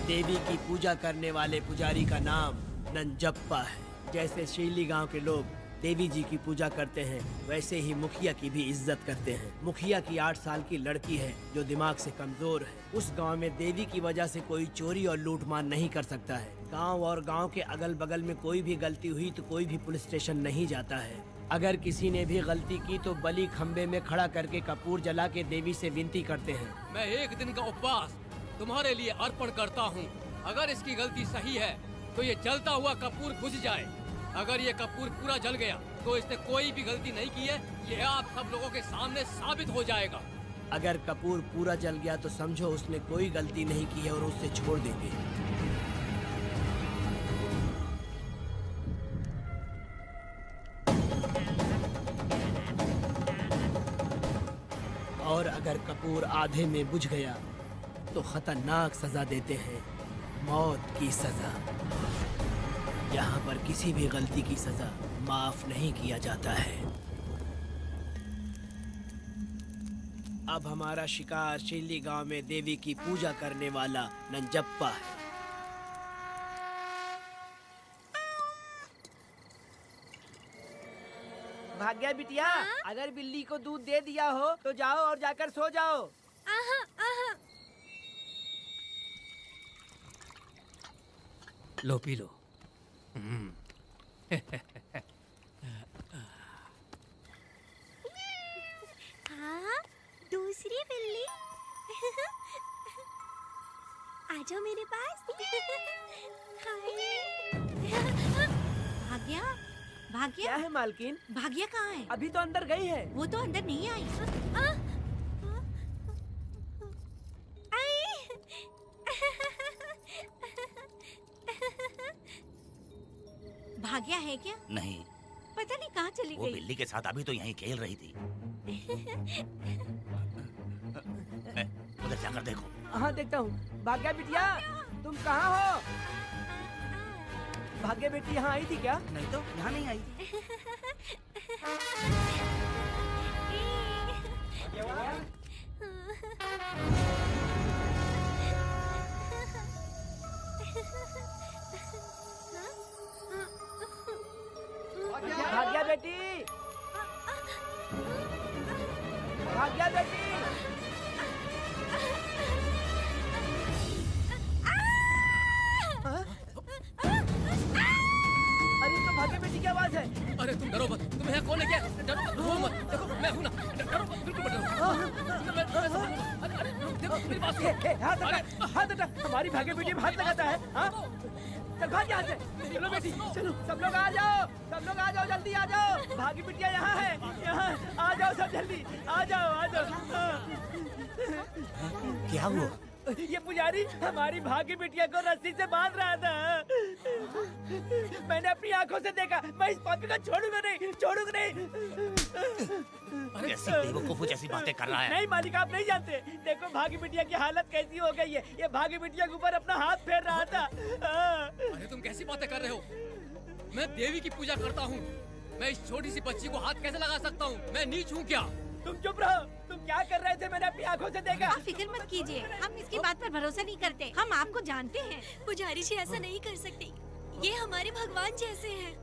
देवी की पूजा करने वाले पुजारी का नाम नंजप्पा है। जैसे शिरली गांव के लोग देवी जी की पूजा करते हैं, वैसे ही मुखिया की भी इज्जत करते हैं। मुखिया की 8 साल की लड़की है जो दिमाग से कमजोर है। उस गांव में देवी की वजह से कोई चोरी और लूटमार नहीं कर सकता है। गांव और गांव के अगल बगल में कोई भी गलती हुई तो कोई भी पुलिस स्टेशन नहीं जाता है। अगर किसी ने भी गलती की तो बलि खम्बे में खड़ा करके कपूर जला के देवी से विनती करते हैं। मैं 1 दिन का उपवास तुम्हारे लिए अर्पण करता हूँ। अगर इसकी गलती सही है तो ये जलता हुआ कपूर बुझ जाए। अगर ये कपूर पूरा जल गया तो इसने कोई भी गलती नहीं की है, ये आप सब लोगों के सामने साबित हो जाएगा। अगर कपूर पूरा जल गया तो समझो उसने कोई गलती नहीं की है और उसे छोड़ देंगे। और अगर कपूर आधे में बुझ गया तो खतरनाक सजा देते हैं, मौत की सजा। यहाँ पर किसी भी गलती की सजा माफ नहीं किया जाता है। अब हमारा शिकार शिरली गांव में देवी की पूजा करने वाला नंजप्पा है। भाग्या बिटिया, अगर बिल्ली को दूध दे दिया हो तो जाओ और जाकर सो जाओ। लो पी लो। हाँ, दूसरी बिल्ली। आ जाओ मेरे पास। भाग्या, भाग्या क्या है मालकिन? भाग्या कहाँ है? अभी तो अंदर गई है। वो तो अंदर नहीं आई। भाग्या है क्या? नहीं, पता नहीं कहाँ चली वो गई। बिल्ली के साथ अभी तो यहीं खेल रही थी। उधर जाकर देखो। हाँ देखता हूँ। भाग्या बिटिया, तुम कहाँ हो? भाग्या बेटी यहाँ आई थी क्या? नहीं तो यहाँ नहीं आई। भाग्या बेटी, भाग्या बेटी। अरे तो भाग्य बेटी की आवाज है। अरे तुम डरो मत, तुम्हें यहाँ कौन है? क्या डरो मत, रो मत। देखो मैं हूँ ना, डरो मत, बिल्कुल मत डरो। अरे देखो मेरी बात सुनो। हाथ हटा, हमारी भाग्य बेटी में हाथ लगाता है। हाँ? चल भाग यहाँ से। चलो बेटी, चलो सब लोग आ जाओ, सब लोग आ जाओ, जल्दी आ जाओ। भाग्य बिटिया यहाँ है, यहाँ आ जाओ सब जल्दी, आ जाओ, आ जाओ। क्या हुआ? ये पुजारी हमारी भाग्य बिटिया को रस्सी से बांध रहा था। मैंने अपनी आंखों से देखा। मैं इस पापी को छोड़ूंगा नहीं, छोड़ूंगा नहीं। ऐसी बेवकूफों जैसी बातें कर रहा है। नहीं मालिक, आप नहीं जानते। देखो भाग्य बिटिया की हालत कैसी हो गई है। ये भाग्य बिटिया के ऊपर अपना हाथ फेर रहा था। अरे तुम कैसी बातें कर रहे हो? मैं देवी की पूजा करता हूँ। मैं इस छोटी सी बच्ची को हाथ कैसे लगा सकता हूँ? मैं नीच हूँ क्या? तुम चुप रहो। तुम क्या कर रहे थे? मैंने अपनी आंखों से देखा। आप फिक्र मत कीजिए, हम इसकी बात पर भरोसा नहीं करते। हम आपको जानते हैं। पुजारी जी ऐसा नहीं कर सकते, ये हमारे भगवान जैसे हैं।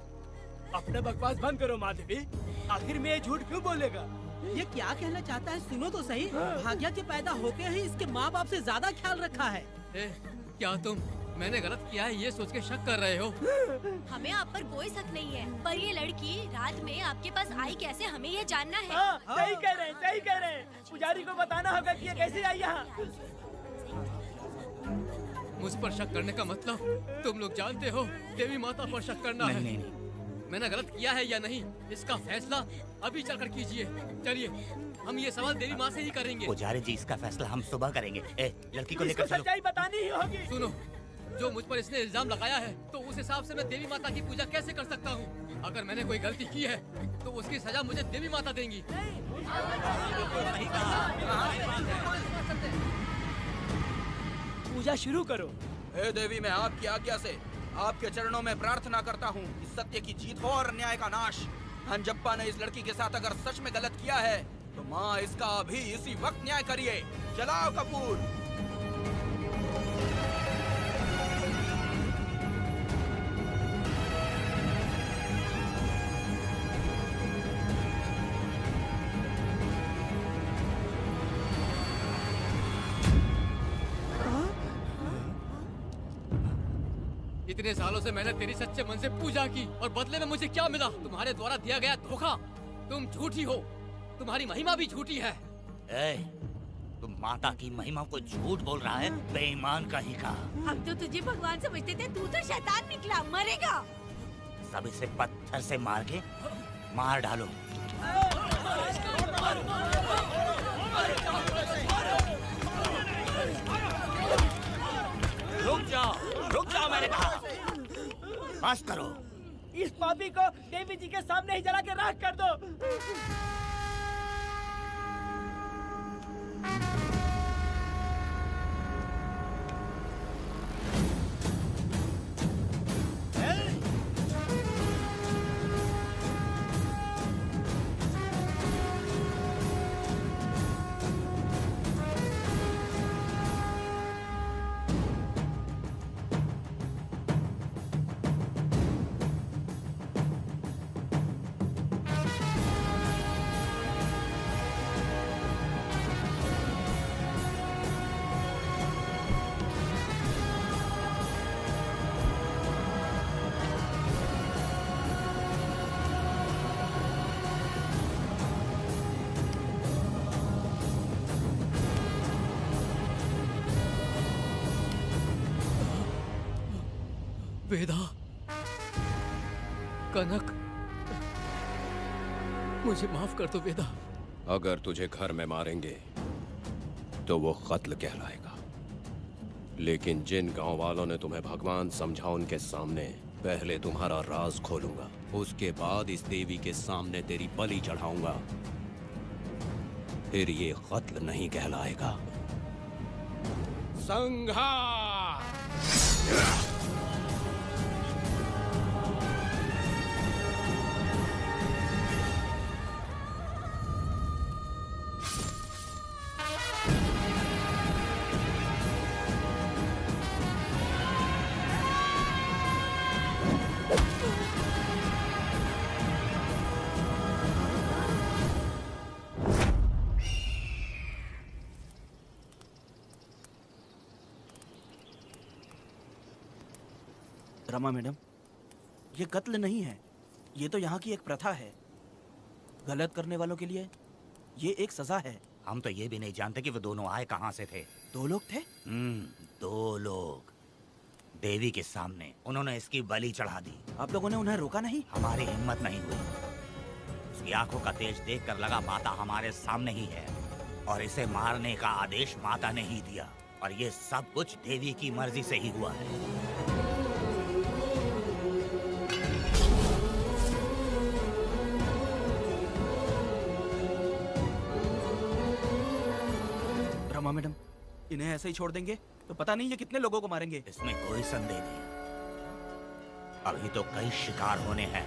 अपना बकवास बंद करो माँ देवी। आखिर में ये झूठ क्यों बोलेगा? ये क्या कहना चाहता है? सुनो तो सही। भाग्या के पैदा होके ही इसके माँ बाप से ज्यादा ख्याल रखा है। क्या तुम मैंने गलत किया है ये सोच के शक कर रहे हो? हमें आप पर कोई शक नहीं है, पर ये लड़की रात में आपके पास आई कैसे, हमें ये जानना है। सही कह रहे हैं, सही कह रहे हैं। पुजारी को बताना होगा कि ये कैसे आई यहाँ। मुझ पर शक करने का मतलब तुम लोग जानते हो देवी माता पर शक करना है। नहीं, नहीं। मैंने गलत किया है या नहीं, इसका फैसला अभी चलकर कीजिए। चलिए हम ये सवाल देवी माँ से ही करेंगे। पुजारी जी इसका फैसला हम सुबह करेंगे। लड़की को लेकर चलो। सच्चाई बतानी ही होगी। सुनो, जो मुझ पर इसने इल्जाम लगाया है तो उस हिसाब से मैं देवी माता की पूजा कैसे कर सकता हूँ? अगर मैंने कोई गलती की है तो उसकी सजा मुझे देवी माता देंगी। पूजा शुरू करो। हे देवी, मैं आपकी आज्ञा से आपके चरणों में प्रार्थना करता हूँ कि सत्य की जीत हो और अन्याय का नाश। हंजप्पा ने इस लड़की के साथ अगर सच में गलत किया है तो माँ इसका अभी इसी वक्त न्याय करिए। जलाओ कपूर। इतने सालों से मैंने तेरी सच्चे मन से पूजा की और बदले में मुझे क्या मिला? तुम्हारे द्वारा दिया गया धोखा। तुम झूठी हो, तुम्हारी महिमा भी झूठी है। तुम माता की महिमा को झूठ बोल रहा है, बेईमान कहीं का। हम तो तुझे भगवान समझते थे, तू तो शैतान निकला, मरेगा। सब इसे पत्थर से मार के मार डालो। रुक जाओ मैंने कहा। बस करो। इस पापी को देवी जी के सामने ही जला के राख कर दो। वेदा, कनक, मुझे माफ कर दो वेदा। अगर तुझे घर में मारेंगे तो वो कत्ल कहलाएगा, लेकिन जिन गांव वालों ने तुम्हें भगवान समझा उनके सामने पहले तुम्हारा राज खोलूंगा, उसके बाद इस देवी के सामने तेरी बलि चढ़ाऊंगा, फिर ये कत्ल नहीं कहलाएगा। संहार! रमा मैडम, ये कत्ल नहीं है, ये तो यहाँ की एक प्रथा है। गलत करने वालों के लिए ये एक सजा है। हम तो ये भी नहीं जानते कि वो दोनों आए कहाँ से थे। 2 लोग थे? 2 लोग देवी के सामने, उन्होंने इसकी बलि चढ़ा दी। आप लोगों ने उन्हें रोका नहीं? हमारी हिम्मत नहीं हुई। उसकी आंखों का तेज देखकर लगा माता हमारे सामने ही है और इसे मारने का आदेश माता ने ही दिया, और ये सब कुछ देवी की मर्जी से ही हुआ है। रमा मैडम, इन्हें ऐसे ही छोड़ देंगे तो पता नहीं ये कितने लोगों को मारेंगे। इसमें कोई संदेह नहीं, अभी तो कई शिकार होने हैं।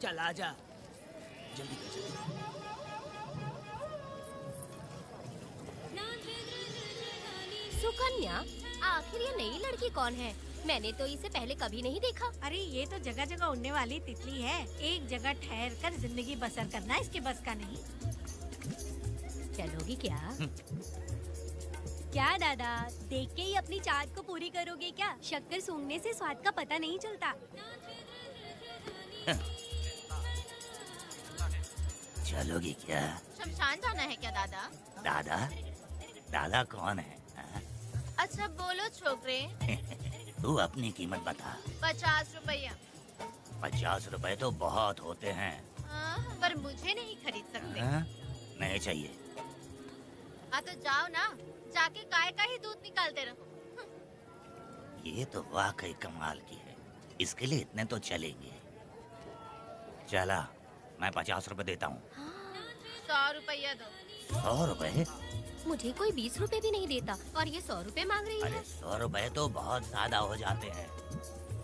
चल आजा, जल्दी कर जल्दी। सुकन्या, आखिर ये नई लड़की कौन है? मैंने तो इसे पहले कभी नहीं देखा। अरे ये तो जगह जगह उड़ने वाली तितली है। एक जगह ठहर कर जिंदगी बसर करना इसके बस का नहीं। चलोगी क्या? क्या दादा, देख के ही अपनी चाहत को पूरी करोगे क्या? शक्कर सूंघने से स्वाद का पता नहीं चलता। चलोगी क्या? शमशान जाना है क्या दादा? दादा? दादा कौन है? अच्छा बोलो छोकरे। तू अपनी कीमत बता। 50 रुपया। 50 रुपए तो बहुत होते हैं। पर मुझे नहीं खरीद सकते। नहीं चाहिए। हाँ तो जाओ ना, जाके गाय का ही दूध निकालते रहो। ये तो वाकई कमाल की है, इसके लिए इतने तो चलेंगे। चला, मैं 50 रुपए देता हूँ। 100 रुपया दो। 100 रुपए? मुझे कोई 20 रुपए भी नहीं देता और ये 100 रुपए मांग रही है। अरे 100 रुपए तो बहुत ज्यादा हो जाते हैं।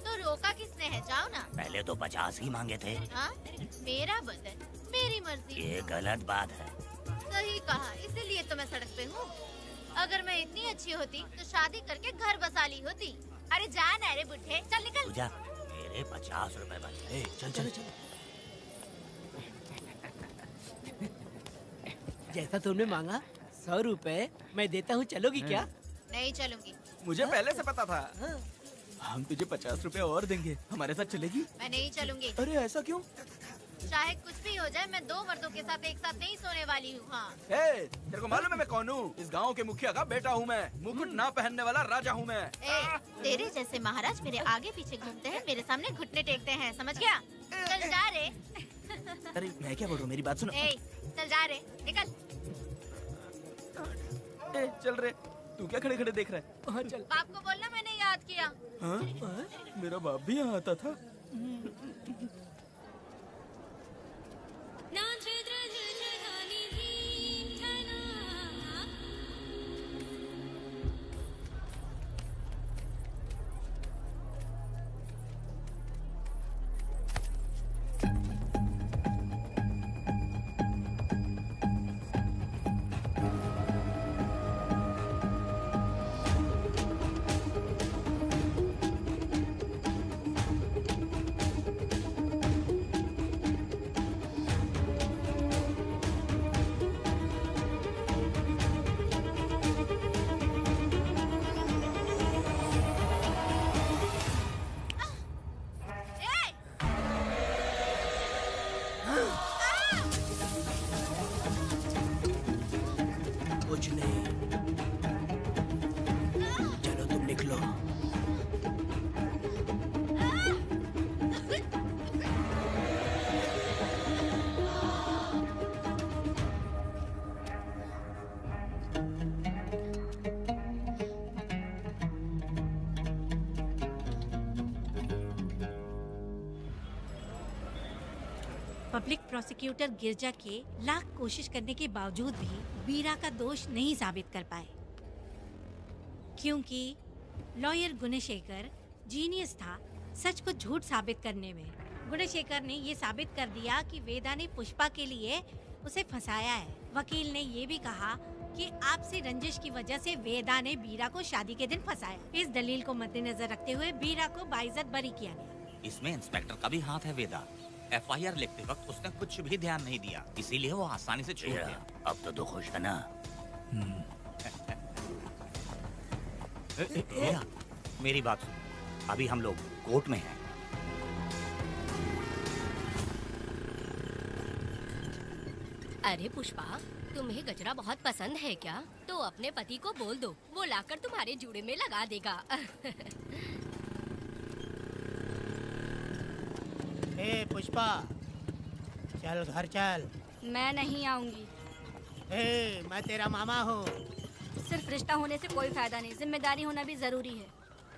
तो रोका किसने है? जाओ ना। पहले तो 50 ही मांगे थे। हाँ? मेरा बदन, मेरी मर्जी। ये गलत बात है। सही कहा, इसीलिए तो मैं सड़क पे हूँ। अगर मैं इतनी अच्छी होती तो शादी करके घर बसा ली होती। अरे जा ना रे बुढ़े, चल निकल। पूजा, मेरे 50 रुपए बचे। चल चल चल। जैसा तुमने मांगा 100 रुपए मैं देता हूँ, चलोगी क्या? नहीं चलूंगी। मुझे पहले से पता था। हम तुझे 50 रुपए और देंगे, हमारे साथ चलेगी? मैं नहीं चलूंगी। अरे ऐसा क्यों? चाहे कुछ भी हो जाए, मैं 2 मर्दों के साथ एक साथ नहीं सोने वाली हूँ। हाँ। तेरे को मालूम है मैं कौन हूँ? इस गांव के मुखिया का बेटा हूँ मैं। मुकुट ना पहनने वाला राजा हूँ मैं। तेरे जैसे महाराज मेरे आगे पीछे घूमते हैं, मेरे सामने घुटने टेकते हैं, समझ गया? चल जा रे। अरे मैं क्या बोलूँ, मेरी बात सुनो। चल जा रे, निकल। चल रे, तू क्या खड़े खड़े देख रहा है? हाँ चल। बाप को बोलना मैंने याद किया। हाँ? मेरा बाप भी यहाँ आता था। पब्लिक प्रोसिक्यूटर गिरजा के लाख कोशिश करने के बावजूद भी वीरा का दोष नहीं साबित कर पाए, क्योंकि लॉयर गुणशेखर जीनियस था सच को झूठ साबित करने में। गुणशेखर ने ये साबित कर दिया कि वेदा ने पुष्पा के लिए उसे फंसाया है। वकील ने ये भी कहा कि आपसे रंजिश की वजह से वेदा ने वीरा को शादी के दिन फंसाया। इस दलील को मद्देनजर रखते हुए वीरा को बाइज्जत बरी किया गया। इसमें इंस्पेक्टर का भी हाथ है वेदा। एफआईआर लिखते वक्त उसने कुछ भी ध्यान नहीं दिया, इसीलिए वो आसानी से छूट गया। अब तो खुश है ना? वेदा, मेरी बात सुन, अभी हम लोग कोर्ट में हैं। अरे पुष्पा, तुम्हें गजरा बहुत पसंद है क्या? तो अपने पति को बोल दो, वो लाकर तुम्हारे जूड़े में लगा देगा। ए पुष्पा, चल घर चल। मैं नहीं आऊंगी। ए, मैं तेरा मामा हूँ। सिर्फ रिश्ता होने से कोई फायदा नहीं, जिम्मेदारी होना भी जरूरी है।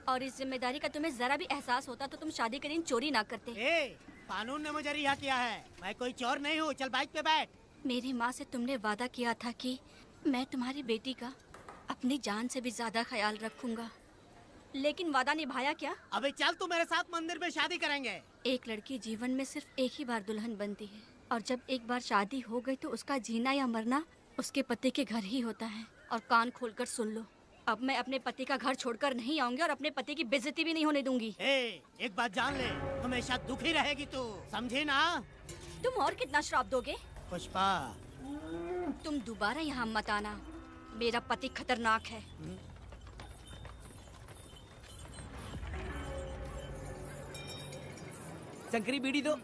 और इस जिम्मेदारी का तुम्हें जरा भी एहसास होता तो तुम शादी के दिन चोरी ना करते। ए, कानून ने मुझे रिहा किया है, मैं कोई चोर नहीं हूँ। चल बाइक पे बैठ। मेरी माँ से तुमने वादा किया था कि मैं तुम्हारी बेटी का अपनी जान से भी ज्यादा ख्याल रखूंगा, लेकिन वादा निभाया क्या? अबे चल, तू मेरे साथ मंदिर में शादी करेंगे। एक लड़की जीवन में सिर्फ एक ही बार दुल्हन बनती है, और जब एक बार शादी हो गई तो उसका जीना या मरना उसके पति के घर ही होता है। और कान खोलकर सुन लो, अब मैं अपने पति का घर छोड़कर नहीं आऊंगी और अपने पति की बेइज्जती भी नहीं होने दूंगी। एक बात जान ले, हमेशा दुखी रहेगी तू, समझी ना? तुम और कितना श्राप दोगे? पुष्पा, तुम दोबारा यहाँ मत आना, मेरा पति खतरनाक है। शंकरी बीड़ी दो।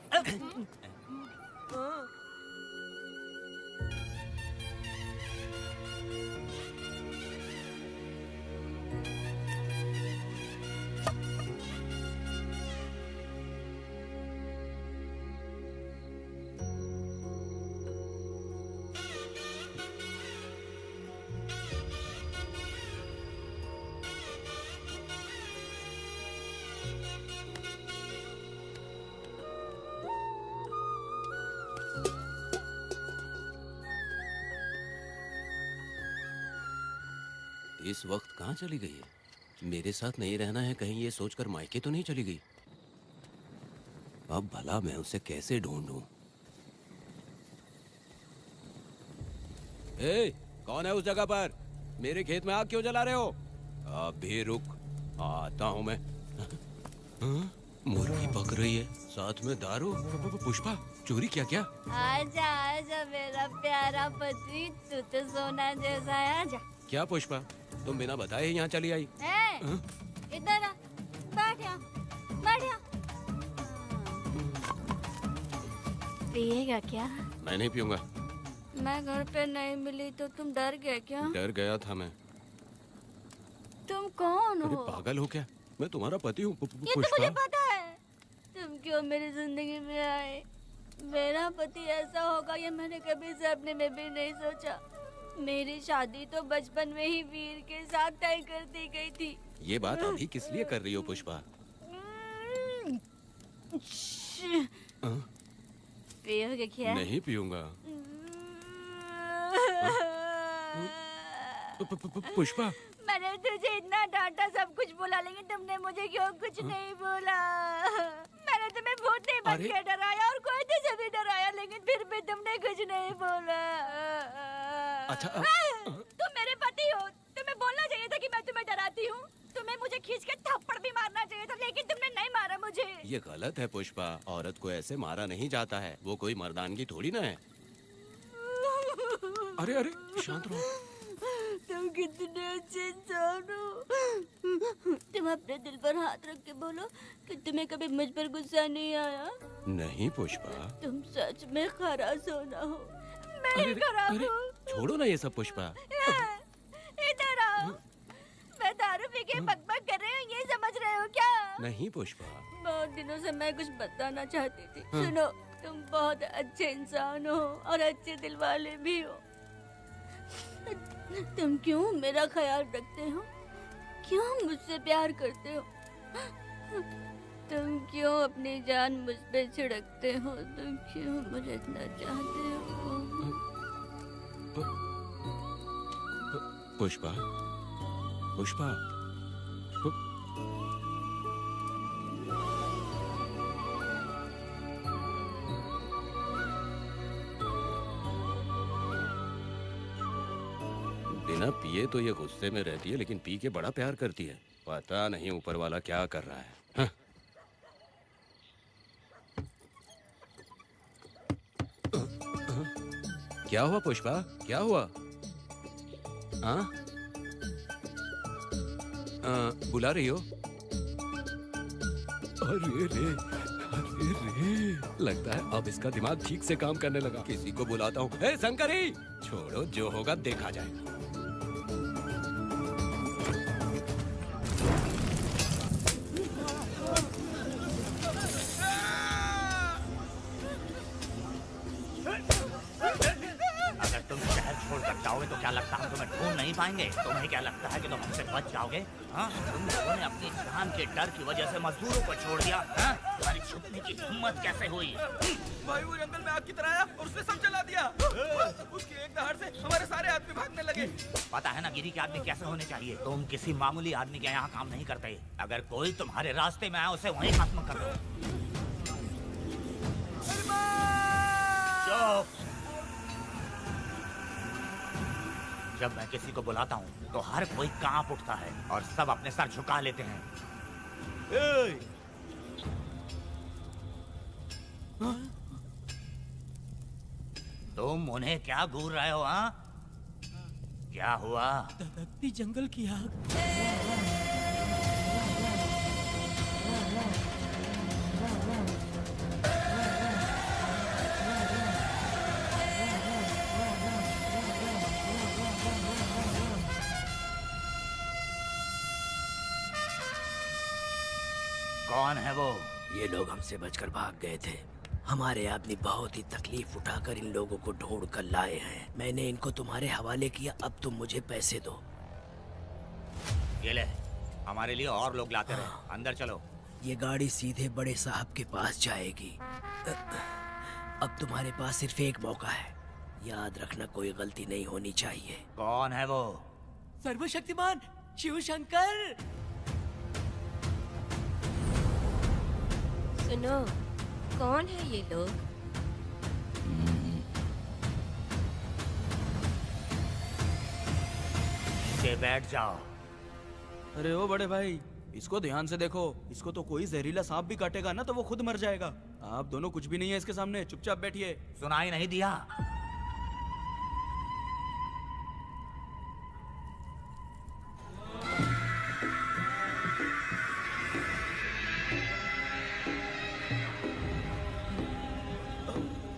इस वक्त कहाँ चली गई है? मेरे साथ नहीं रहना है कहीं ये सोचकर मायके तो नहीं चली गई? अब भला मैं उसे कैसे ढूंढूं? ए, कौन है उस जगह पर? मेरे खेत में आग क्यों जला रहे हो? अभी रुक, आता हूँ मैं। हाँ? मुर्गी पक रही है, साथ में दारू। पुष्पा, चोरी क्या? आजा आजा मेरा प्यारा पति, तू तो सोना जैसा है। आजा। क्या पुष्पा, तुम बिना बताए ही यहाँ चली आई? इधर आ, बैठ यहाँ। पिएगा क्या? मैं नहीं पीऊंगा। मैं घर पे नहीं मिली तो तुम डर गए क्या? डर गया था मैं। तुम कौन अरे हो? पागल हो क्या? मैं तुम्हारा पति हूँ। ये तो मुझे पता है। तुम क्यों मेरी जिंदगी में आए? मेरा पति ऐसा होगा ये मैंने कभी सपने में भी नहीं सोचा। मेरी शादी तो बचपन में ही वीर के साथ तय कर दी गई थी। ये बात अभी किस लिए कर रही हो पुष्पा? पियोगे क्या? नहीं पीऊंगा। पुष्पा, मैंने तुझे इतना डांटा, सब कुछ बोला, लेकिन तुमने मुझे क्यों कुछ नहीं बोला? मैंने तुम्हें बहुत नहीं बन के डराया और कोई तुझे भी डराया, लेकिन फिर भी तुमने कुछ नहीं बोला। अच्छा, तुम मेरे पति हो, तुम्हें बोलना चाहिए था कि मैं तुम्हें डराती हूँ। तुम्हें मुझे खींच के थप्पड़ भी मारना चाहिए था, लेकिन तुमने नहीं मारा मुझे। ये गलत है पुष्पा, औरत को ऐसे मारा नहीं जाता है, वो कोई मर्दानगी थोड़ी ना है। अरे शांत रहो। तुम कितने अच्छे इंसान हो। तुम अपने दिल पर हाथ रख के बोलो कि तुम्हें कभी मुझ पर गुस्सा नहीं आया। नहीं पुष्पा, तुम सच में खरास होना हो। मैं खराब हूँ। छोड़ो ना ये सब पुष्पा। इधर आओ। मैं दारू पी के बकबक कर रही हूँ, ये समझ रहे हो क्या? नहीं पुष्पा, बहुत दिनों से मैं कुछ बताना चाहती थी। सुनो, तुम बहुत अच्छे इंसान हो और अच्छे दिल वाले भी हो। तुम क्यों मेरा ख्याल रखते हो? क्यों मुझसे प्यार करते हो? तुम क्यों अपनी जान मुझ पे छिड़कते हो? तुम क्यों मुझे इतना चाहते हो? पुष्पा, पुष्पा, बिना पिए तो ये गुस्से में रहती है, लेकिन पी के बड़ा प्यार करती है। पता नहीं ऊपर वाला क्या कर रहा है। हाँ? क्या हुआ पुष्पा, क्या हुआ? हाँ? बुला रही हो? अरे रे, अरे रे, लगता है अब इसका दिमाग ठीक से काम करने लगा। किसी को बुलाता हूँ। हे शंकरी, छोड़ो, जो होगा देखा जाएगा। तो क्या लगता है तुम्हें ढूंढ नहीं पाएंगे? तुम्हें क्या लगता है कि तुम हमसे बच जाओगे? हाँ, तुम लोगों ने अपनी जान के डर की वजह से मजदूरों को छोड़ दिया। हाँ? तुम्हारी छुपने की हिम्मत कैसे हुई? भाई वो जंगल में आग की तरह आया और उसने सब जला दिया। उसकी एक दहाड़ से हमारे सारे आदमी भागने लगे। पता है ना गिरी के आदमी कैसे होने चाहिए? तुम किसी मामूली आदमी के यहाँ काम नहीं करते। अगर कोई तुम्हारे रास्ते में आए उसे वहीं खत्म कर दो। चुप! जब मैं किसी को बुलाता हूँ तो हर कोई कांप उठता है और सब अपने सर झुका लेते हैं। तुम उन्हें क्या घूर रहे हो? हाँ, क्या हुआ? धधकती जंगल की आग। कौन है वो? ये लोग हमसे बचकर भाग गए थे। हमारे आदमी बहुत ही तकलीफ उठाकर इन लोगों को ढूंढ कर लाए हैं। मैंने इनको तुम्हारे हवाले किया, अब तुम मुझे पैसे दो। ये ले, हमारे लिए और लोग लाते रहे। अंदर चलो। ये गाड़ी सीधे बड़े साहब के पास जाएगी। अब तुम्हारे पास सिर्फ एक मौका है, याद रखना कोई गलती नहीं होनी चाहिए। कौन है वो? सर्वशक्तिमान शिव शंकर। सुनो, कौन है ये लोग? नीचे बैठ जाओ। अरे ओ बड़े भाई, इसको ध्यान से देखो। इसको तो कोई जहरीला सांप भी काटेगा ना तो वो खुद मर जाएगा। आप दोनों कुछ भी नहीं है इसके सामने, चुपचाप बैठिए। सुनाई नहीं दिया?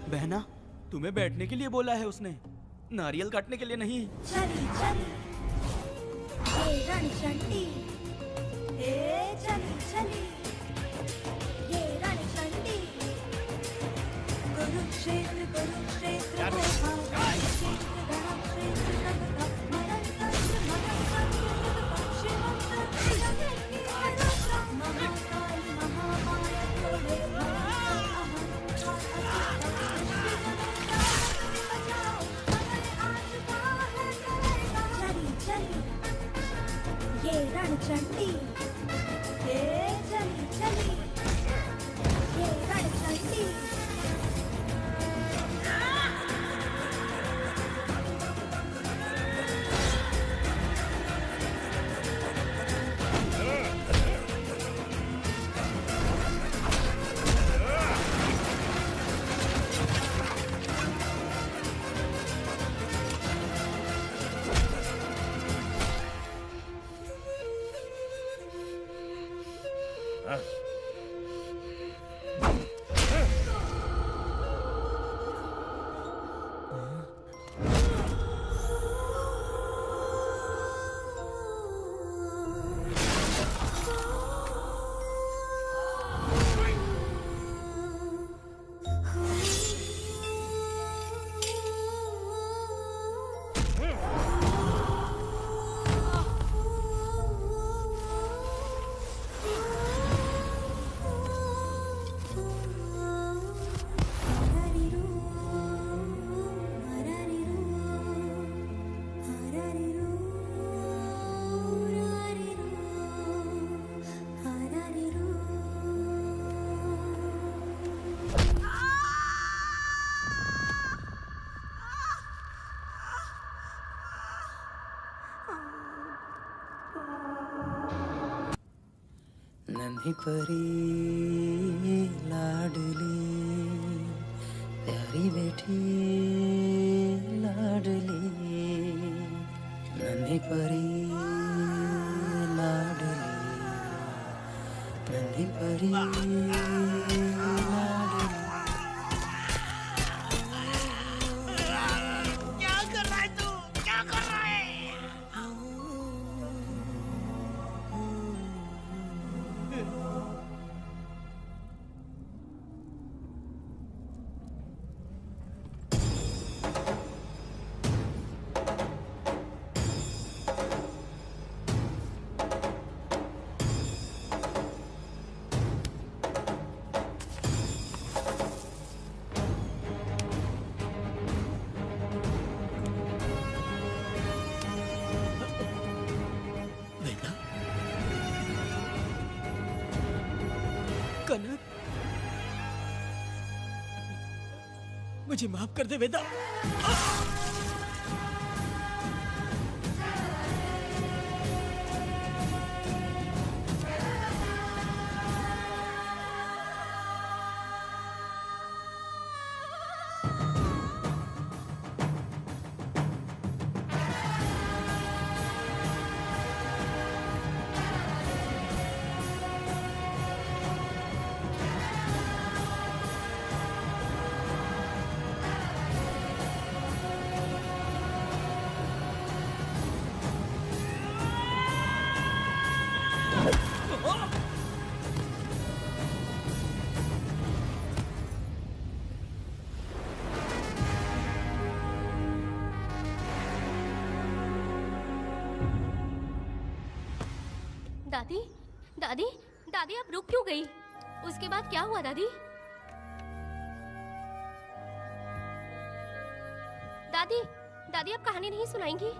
बहना, तुम्हें बैठने के लिए बोला है उसने, नारियल काटने के लिए नहीं। चली चली ये रणचंडी, चली चली ये रणचंडी। कुरुक्षेत्र कुरुक्षेत्र ये रणचंडी, चली चली ये रणचंडी। नन्ही परी लाडली प्यारी बेटी लाडली नन्ही परी लाडली नन्ही परी क्या कर रहा है तू? क्या कर रहा है? कनक, मुझे माफ कर दे वेदा। दादी, दादी, दादी आप रुक क्यों गई? उसके बाद क्या हुआ दादी? दादी, दादी आप कहानी नहीं सुनाएंगी?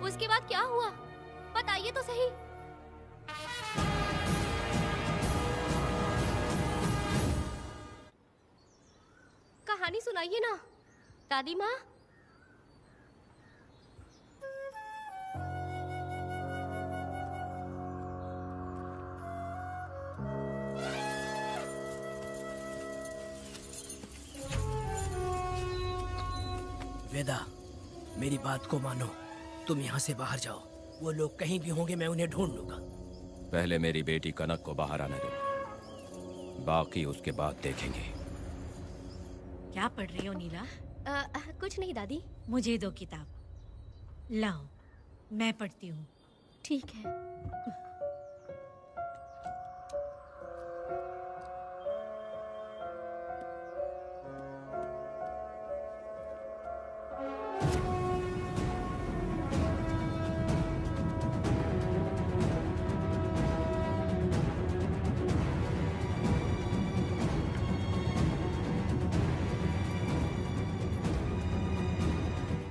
उसके बाद क्या हुआ? बताइए तो सही। कहानी सुनाइए ना, दादी माँ। वेदा, मेरी बात को मानो। तुम यहाँ से बाहर जाओ। वो लोग कहीं भी होंगे, मैं उन्हें ढूंढ लूंगा। पहले मेरी बेटी कनक को बाहर आने दो, बाकी उसके बाद देखेंगे। क्या पढ़ रही हो नीला? कुछ नहीं दादी। मुझे दो किताब। लाओ, मैं पढ़ती हूँ। ठीक है।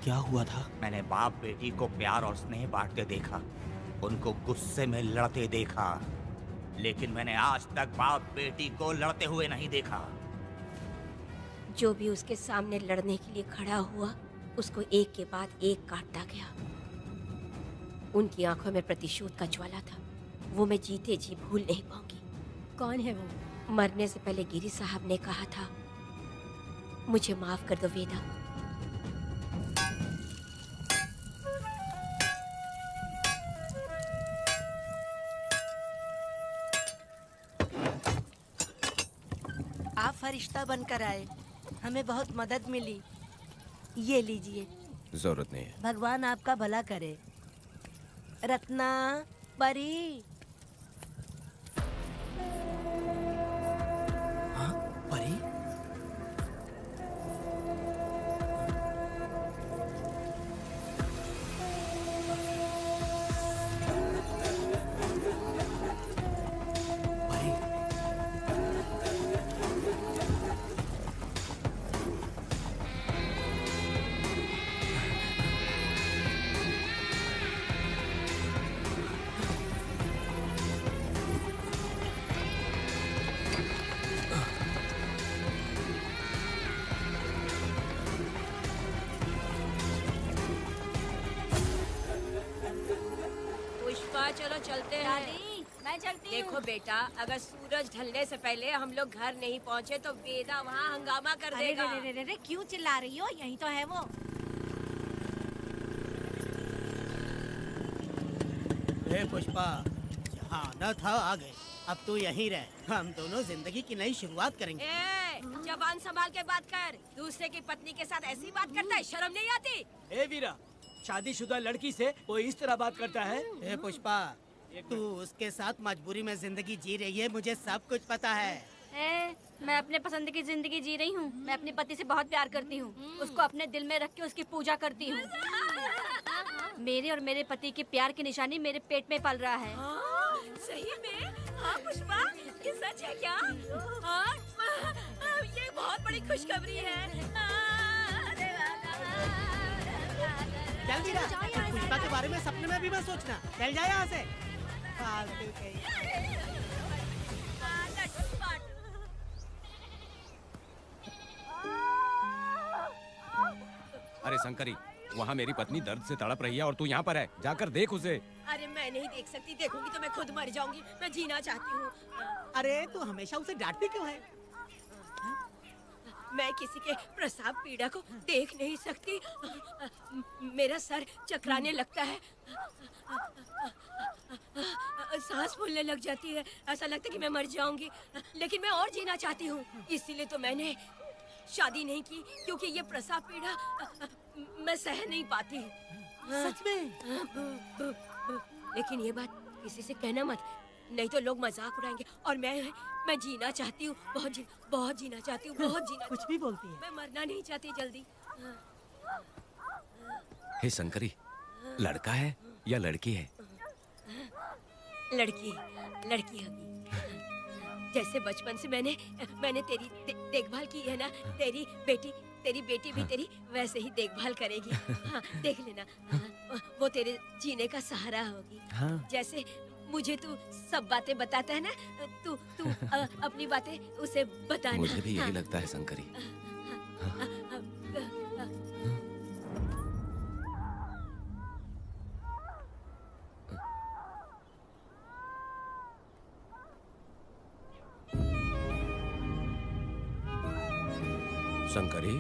क्या हुआ था? मैंने बाप बेटी को प्यार और स्नेह बांटते देखा, उनको गुस्से में लड़ते देखा, लेकिन मैंने आज तक बाप बेटी को लड़ते हुए नहीं देखा। जो भी उसके सामने लड़ने के लिए खड़ा हुआ, उसको एक के बाद एक काटता गया। उनकी आंखों में प्रतिशोध का ज्वाला था, वो मैं जीते जी भूल नहीं पाऊंगी। कौन है वो? मरने से पहले गिरी साहब ने कहा था, मुझे माफ कर दो वेदा। आप फरिश्ता बनकर आए, हमें बहुत मदद मिली। ये लीजिए। जरूरत नहीं है। भगवान आपका भला करे। रत्ना, परी। हाँ, परी? पुष्पा, चलो चलते हैं। मैं चलती देखो बेटा, अगर सूरज ढलने से पहले हम लोग घर नहीं पहुँचे तो वेदा वहाँ हंगामा कर देगा। अरे क्यों चिल्ला रही हो? यही तो है वो। पुष्पा, यहाँ आना था आ गए। अब तू यहीं रह, हम दोनों जिंदगी की नई शुरुआत करेंगे। जबान संभाल के बात कर। दूसरे की पत्नी के साथ ऐसी बात करता है, शर्म नहीं आती? ए वीरा, शादीशुदा लड़की से कोई इस तरह बात करता है? पुष्पा, तू उसके साथ मजबूरी में जिंदगी जी रही है, मुझे सब कुछ पता है। मैं अपने पसंद की जिंदगी जी रही हूँ। मैं अपने पति से बहुत प्यार करती हूँ। उसको अपने दिल में रख के उसकी पूजा करती हूँ। मेरे और मेरे पति के प्यार की निशानी मेरे पेट में पल रहा है। सही में? हाँ पुष्पा, ये सच है क्या? हाँ, ये बहुत बड़ी खुशखबरी है। चल वीरा, पुष्पा के बारे में सपने में भी मत सोचना। चल जा यहाँ से। फालतू कहीं। अरे शंकरी, वहाँ मेरी पत्नी दर्द से तड़प रही है और तू यहाँ पर है। जाकर देख उसे। अरे मैं नहीं देख सकती, देखूंगी तो मैं खुद मर जाऊंगी। मैं जीना चाहती हूँ। अरे तू हमेशा उसे डांटती क्यों है? मैं किसी के प्रसाव पीड़ा को देख नहीं सकती। मेरा सर चकराने लगता है, सांस फूलने लग जाती है, ऐसा लगता है कि मैं मर जाऊंगी। लेकिन मैं और जीना चाहती हूँ, इसीलिए तो मैंने शादी नहीं की, क्योंकि ये प्रसाव पीड़ा मैं सह नहीं पाती। सच में? लेकिन ये बात किसी से कहना मत, नहीं तो लोग मजाक उड़ाएंगे। और मैं जीना चाहती हूँ, बहुत जीना चाहती हूँ, बहुत जीना। कुछ भी बोलती है। मैं मरना नहीं चाहती जल्दी। हे शंकरी, लड़का है या लड़की है? लड़की होगी। जैसे बचपन से मैंने तेरी देखभाल की है ना, तेरी बेटी भी तेरी वैसे ही देखभाल करेगी। हाँ, देख लेना। हाँ, वो तेरे जीने का सहारा होगी। हाँ। जैसे मुझे तू सब बातें बताता है ना, तू अपनी बातें उसे बताना। मुझे भी यही लगता है शंकरी। शंकरी,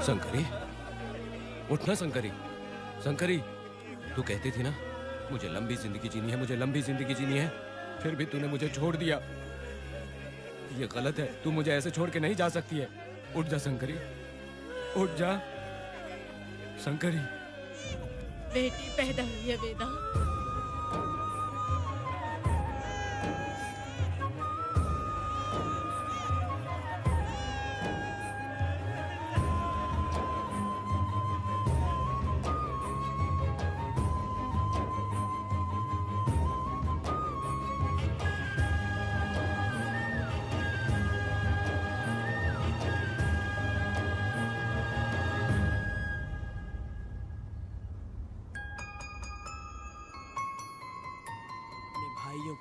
शंकरी, उठना शंकरी। शंकरी, तू कहती थी ना मुझे लंबी जिंदगी जीनी है, मुझे लंबी जिंदगी जीनी है, फिर भी तूने मुझे छोड़ दिया। ये गलत है, तू मुझे ऐसे छोड़ के नहीं जा सकती है। उठ जा शंकरी, उठ जा शंकरी। बेटी पैदा हुई है वेदा।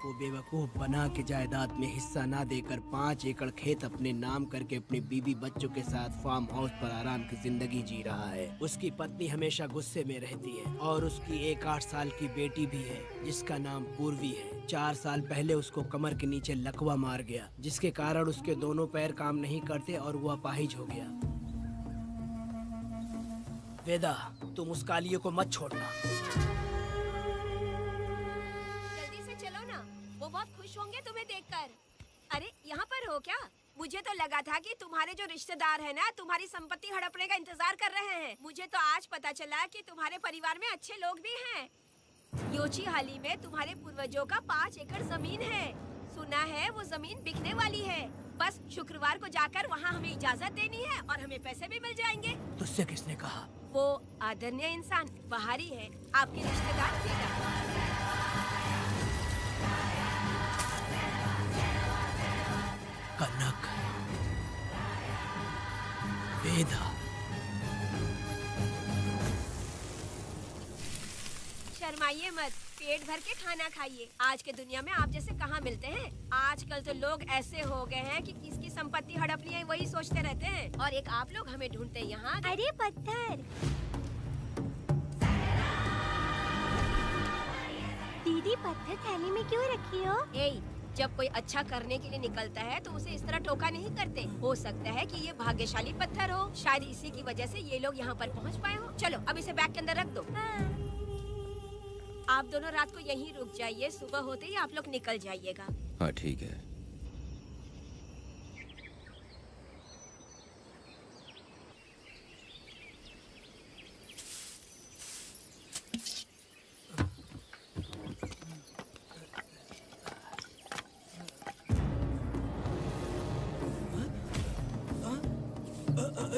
को बेवकूफ बना के जायदाद में हिस्सा ना देकर 5 एकड़ खेत अपने नाम करके अपनी बीवी बच्चों के साथ फार्म हाउस पर आराम की जिंदगी जी रहा है। उसकी पत्नी हमेशा गुस्से में रहती है और उसकी एक 8 साल की बेटी भी है जिसका नाम पूर्वी है। 4 साल पहले उसको कमर के नीचे लकवा मार गया, जिसके कारण उसके दोनों पैर काम नहीं करते और वो अपाहिज हो गया। वेदा, तुम उस कालिये को मत छोड़ना। बहुत खुश होंगे तुम्हें देखकर। अरे यहाँ पर हो क्या? मुझे तो लगा था कि तुम्हारे जो रिश्तेदार हैं ना, तुम्हारी संपत्ति हड़पने का इंतजार कर रहे हैं। मुझे तो आज पता चला कि तुम्हारे परिवार में अच्छे लोग भी हैं। योची हाली में तुम्हारे पूर्वजों का 5 एकड़ जमीन है। सुना है वो जमीन बिकने वाली है। बस शुक्रवार को जाकर वहाँ हमें इजाजत देनी है और हमें पैसे भी मिल जाएंगे। तुझसे किसने कहा? वो आदरणीय इंसान बाहरी है, आपके रिश्तेदार। कनक, वेदा। शर्माइए मत, पेट भर के खाना खाइए। आज के दुनिया में आप जैसे कहाँ मिलते हैं। आजकल तो लोग ऐसे हो गए हैं कि किसकी संपत्ति हड़प ली है वही सोचते रहते हैं। और एक आप लोग हमें ढूंढते हैं यहाँ। अरे पत्थर, दीदी पत्थर थैली में क्यों रखी हो? जब कोई अच्छा करने के लिए निकलता है तो उसे इस तरह टोका नहीं करते। हो सकता है कि ये भाग्यशाली पत्थर हो, शायद इसी की वजह से ये लोग यहाँ पर पहुँच पाए हो। चलो अब इसे बैग के अंदर रख दो। आप दोनों रात को यहीं रुक जाइए, सुबह होते ही आप लोग निकल जाइएगा। हाँ ठीक है।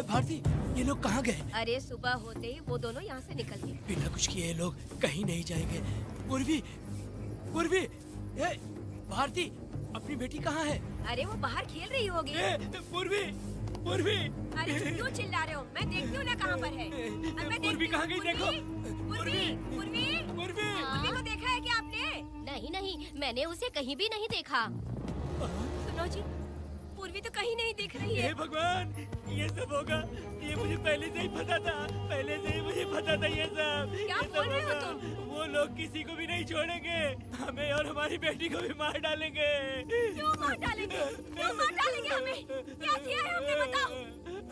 भारती, ये लोग कहाँ गए? अरे सुबह होते ही वो दोनों यहाँ से निकल गए। बिना कुछ किए ये लोग कहीं नहीं जाएंगे। पूर्वी, पूर्वी, ए, भारती, अपनी बेटी कहाँ है? अरे वो बाहर खेल रही होगी। पूर्वी, पूर्वी। अरे क्यों चिल्ला रहे हो? मैं देखती हूँ ना कहाँ पर है। पूर्वी कहाँ गई देखो। पूर्वी, पूर्वी, पूर्वी को देखा है क्या आपने? नहीं नहीं, मैंने उसे कहीं भी नहीं देखा। सुनो जी, पूर्वी तो कहीं नहीं दिख रही है। हे भगवान, ये सब होगा, ये मुझे पहले से ही पता था। पहले से ही मुझे पता था ये सब। क्या बोल रहे हो तुम? वो लोग किसी को भी नहीं छोड़ेंगे, हमें और हमारी बेटी को भी मार डालेंगे। क्यों मार डालेंगे? क्यों मार डालेंगे हमें? क्या किया है हमने बताओ?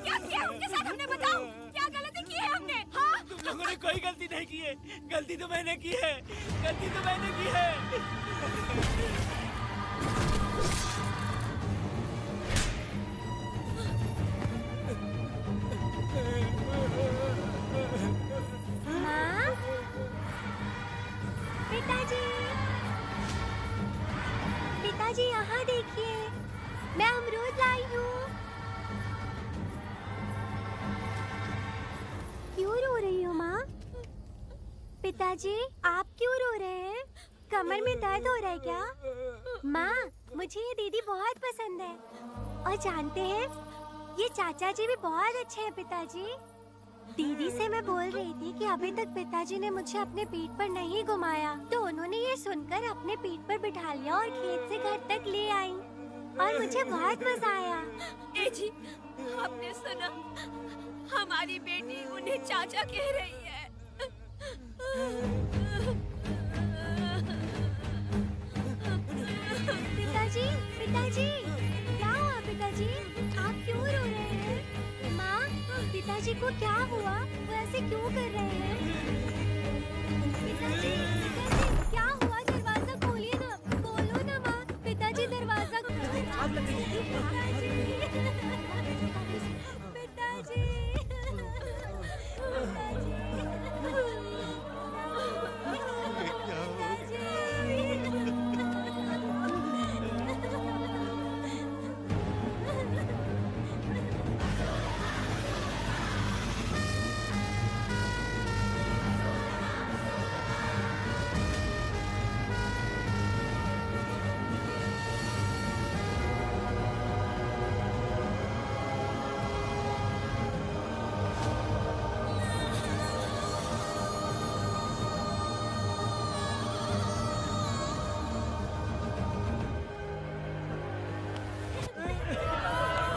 क्या किया उनके साथ हमने बताओ? क्या गलती की है हमने? हाँ? तुम लोगों ने कोई गलती नहीं की है। गलती तो मैंने की है। गलती तो मैंने की है। माँ, पिताजी, पिताजी यहाँ देखिए, मैं अमरूद लाई हूँ। क्यों रो रही हो माँ? पिताजी, आप क्यों रो रहे हैं? कमर में दर्द हो रहा है क्या? माँ, मुझे ये दीदी बहुत पसंद है। और जानते हैं, ये चाचा जी भी बहुत अच्छे हैं पिताजी। दीदी से मैं बोल रही थी कि अभी तक पिताजी ने मुझे अपने पीठ पर नहीं घुमाया, तो उन्होंने ये सुनकर अपने पीठ पर बिठा लिया और खेत से घर तक ले आई और मुझे बहुत मजा आया। ए जी, आपने सुना? हमारी बेटी उन्हें चाचा कह रही है। पिताजी, पिताजी, क्या हुआ पिताजी? आप क्यों रो रहे हैं? माँ, पिताजी को क्या हुआ? वो ऐसे क्यों कर रहे हैं? पिताजी, पिताजी, क्या हुआ? दरवाजा खोलिए ना, खोलो ना माँ। पिताजी दरवाजा खोलो। पिताजी,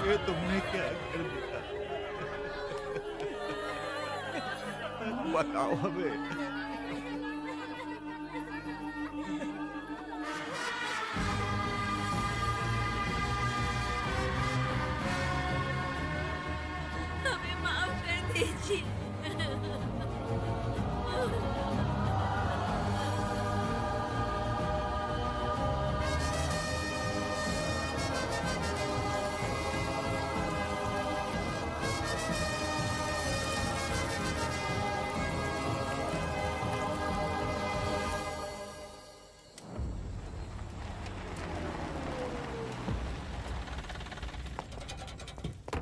ये तुमने क्या कर दिया? बताओ हमें। हमें माफ कर दीजिए।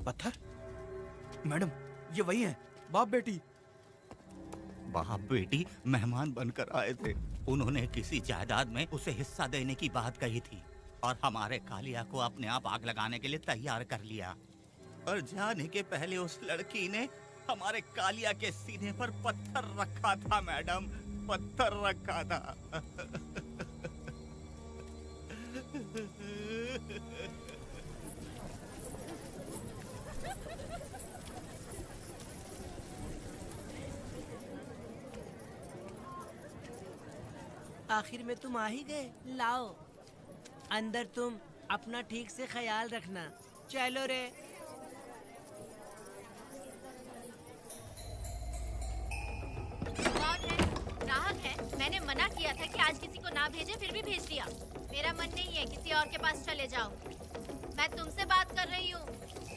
पत्थर? मैडम, ये वही है, बाप बेटी। बाप बेटी मेहमान बनकर आए थे। उन्होंने किसी जायदाद में उसे हिस्सा देने की बात कही थी और हमारे कालिया को अपने आप आग लगाने के लिए तैयार कर लिया। और जाने के पहले उस लड़की ने हमारे कालिया के सीने पर पत्थर रखा था मैडम। पत्थर रखा था। आखिर में तुम आ ही गए। लाओ, अंदर तुम अपना ठीक से ख्याल रखना। चलो रे। कौन है? ग्राहक है। मैंने मना किया था कि आज किसी को ना भेजे, फिर भी भेज दिया। मेरा मन नहीं है, किसी और के पास चले जाओ। मैं तुमसे बात कर रही हूँ,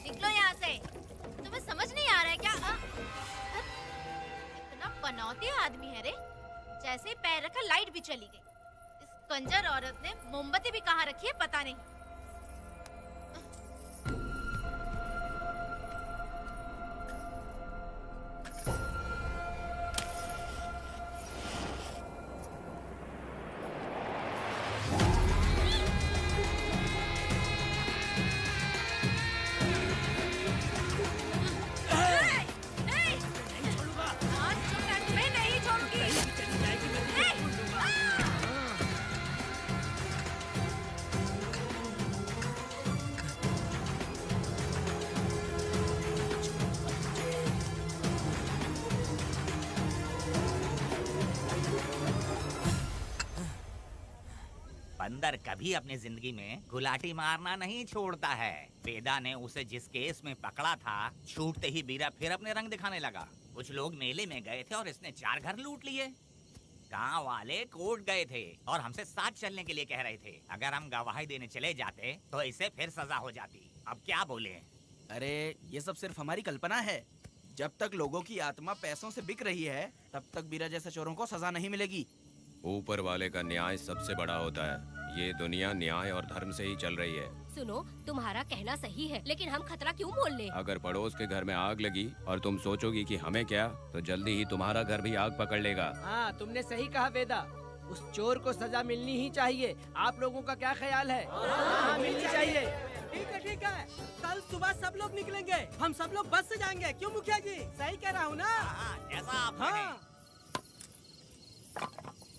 निकलो यहाँ से। तुम्हें समझ नहीं आ रहा है क्या? इतना पनौती आदमी है रे, जैसे ही पैर रखा लाइट भी चली गई। इस कंजर औरत ने मोमबत्ती भी कहाँ रखी है पता नहीं। बंदर कभी अपनी जिंदगी में गुलाटी मारना नहीं छोड़ता है। वेदा ने उसे जिस केस में पकड़ा था, छूटते ही बीरा फिर अपने रंग दिखाने लगा। कुछ लोग मेले में गए थे और इसने 4 घर लूट लिए। गांव वाले कोर्ट गए थे और हमसे साथ चलने के लिए कह रहे थे। अगर हम गवाही देने चले जाते तो इसे फिर सजा हो जाती। अब क्या बोले? अरे ये सब सिर्फ हमारी कल्पना है। जब तक लोगों की आत्मा पैसों से बिक रही है, तब तक बीरा जैसे चोरों को सजा नहीं मिलेगी। ऊपर वाले का न्याय सबसे बड़ा होता है। ये दुनिया न्याय और धर्म से ही चल रही है। सुनो, तुम्हारा कहना सही है, लेकिन हम खतरा क्यों मोल लें? अगर पड़ोस के घर में आग लगी और तुम सोचोगी कि हमें क्या, तो जल्दी ही तुम्हारा घर भी आग पकड़ लेगा। हाँ, तुमने सही कहा वेदा। उस चोर को सजा मिलनी ही चाहिए। आप लोगों का क्या ख्याल है? हाँ, मिलनी चाहिए। ठीक है। कल सुबह सब लोग निकलेंगे। हम सब लोग बस से जाएंगे। क्यों मुखिया जी? सही कह रहा हूँ ना? जैसा आप हाँ।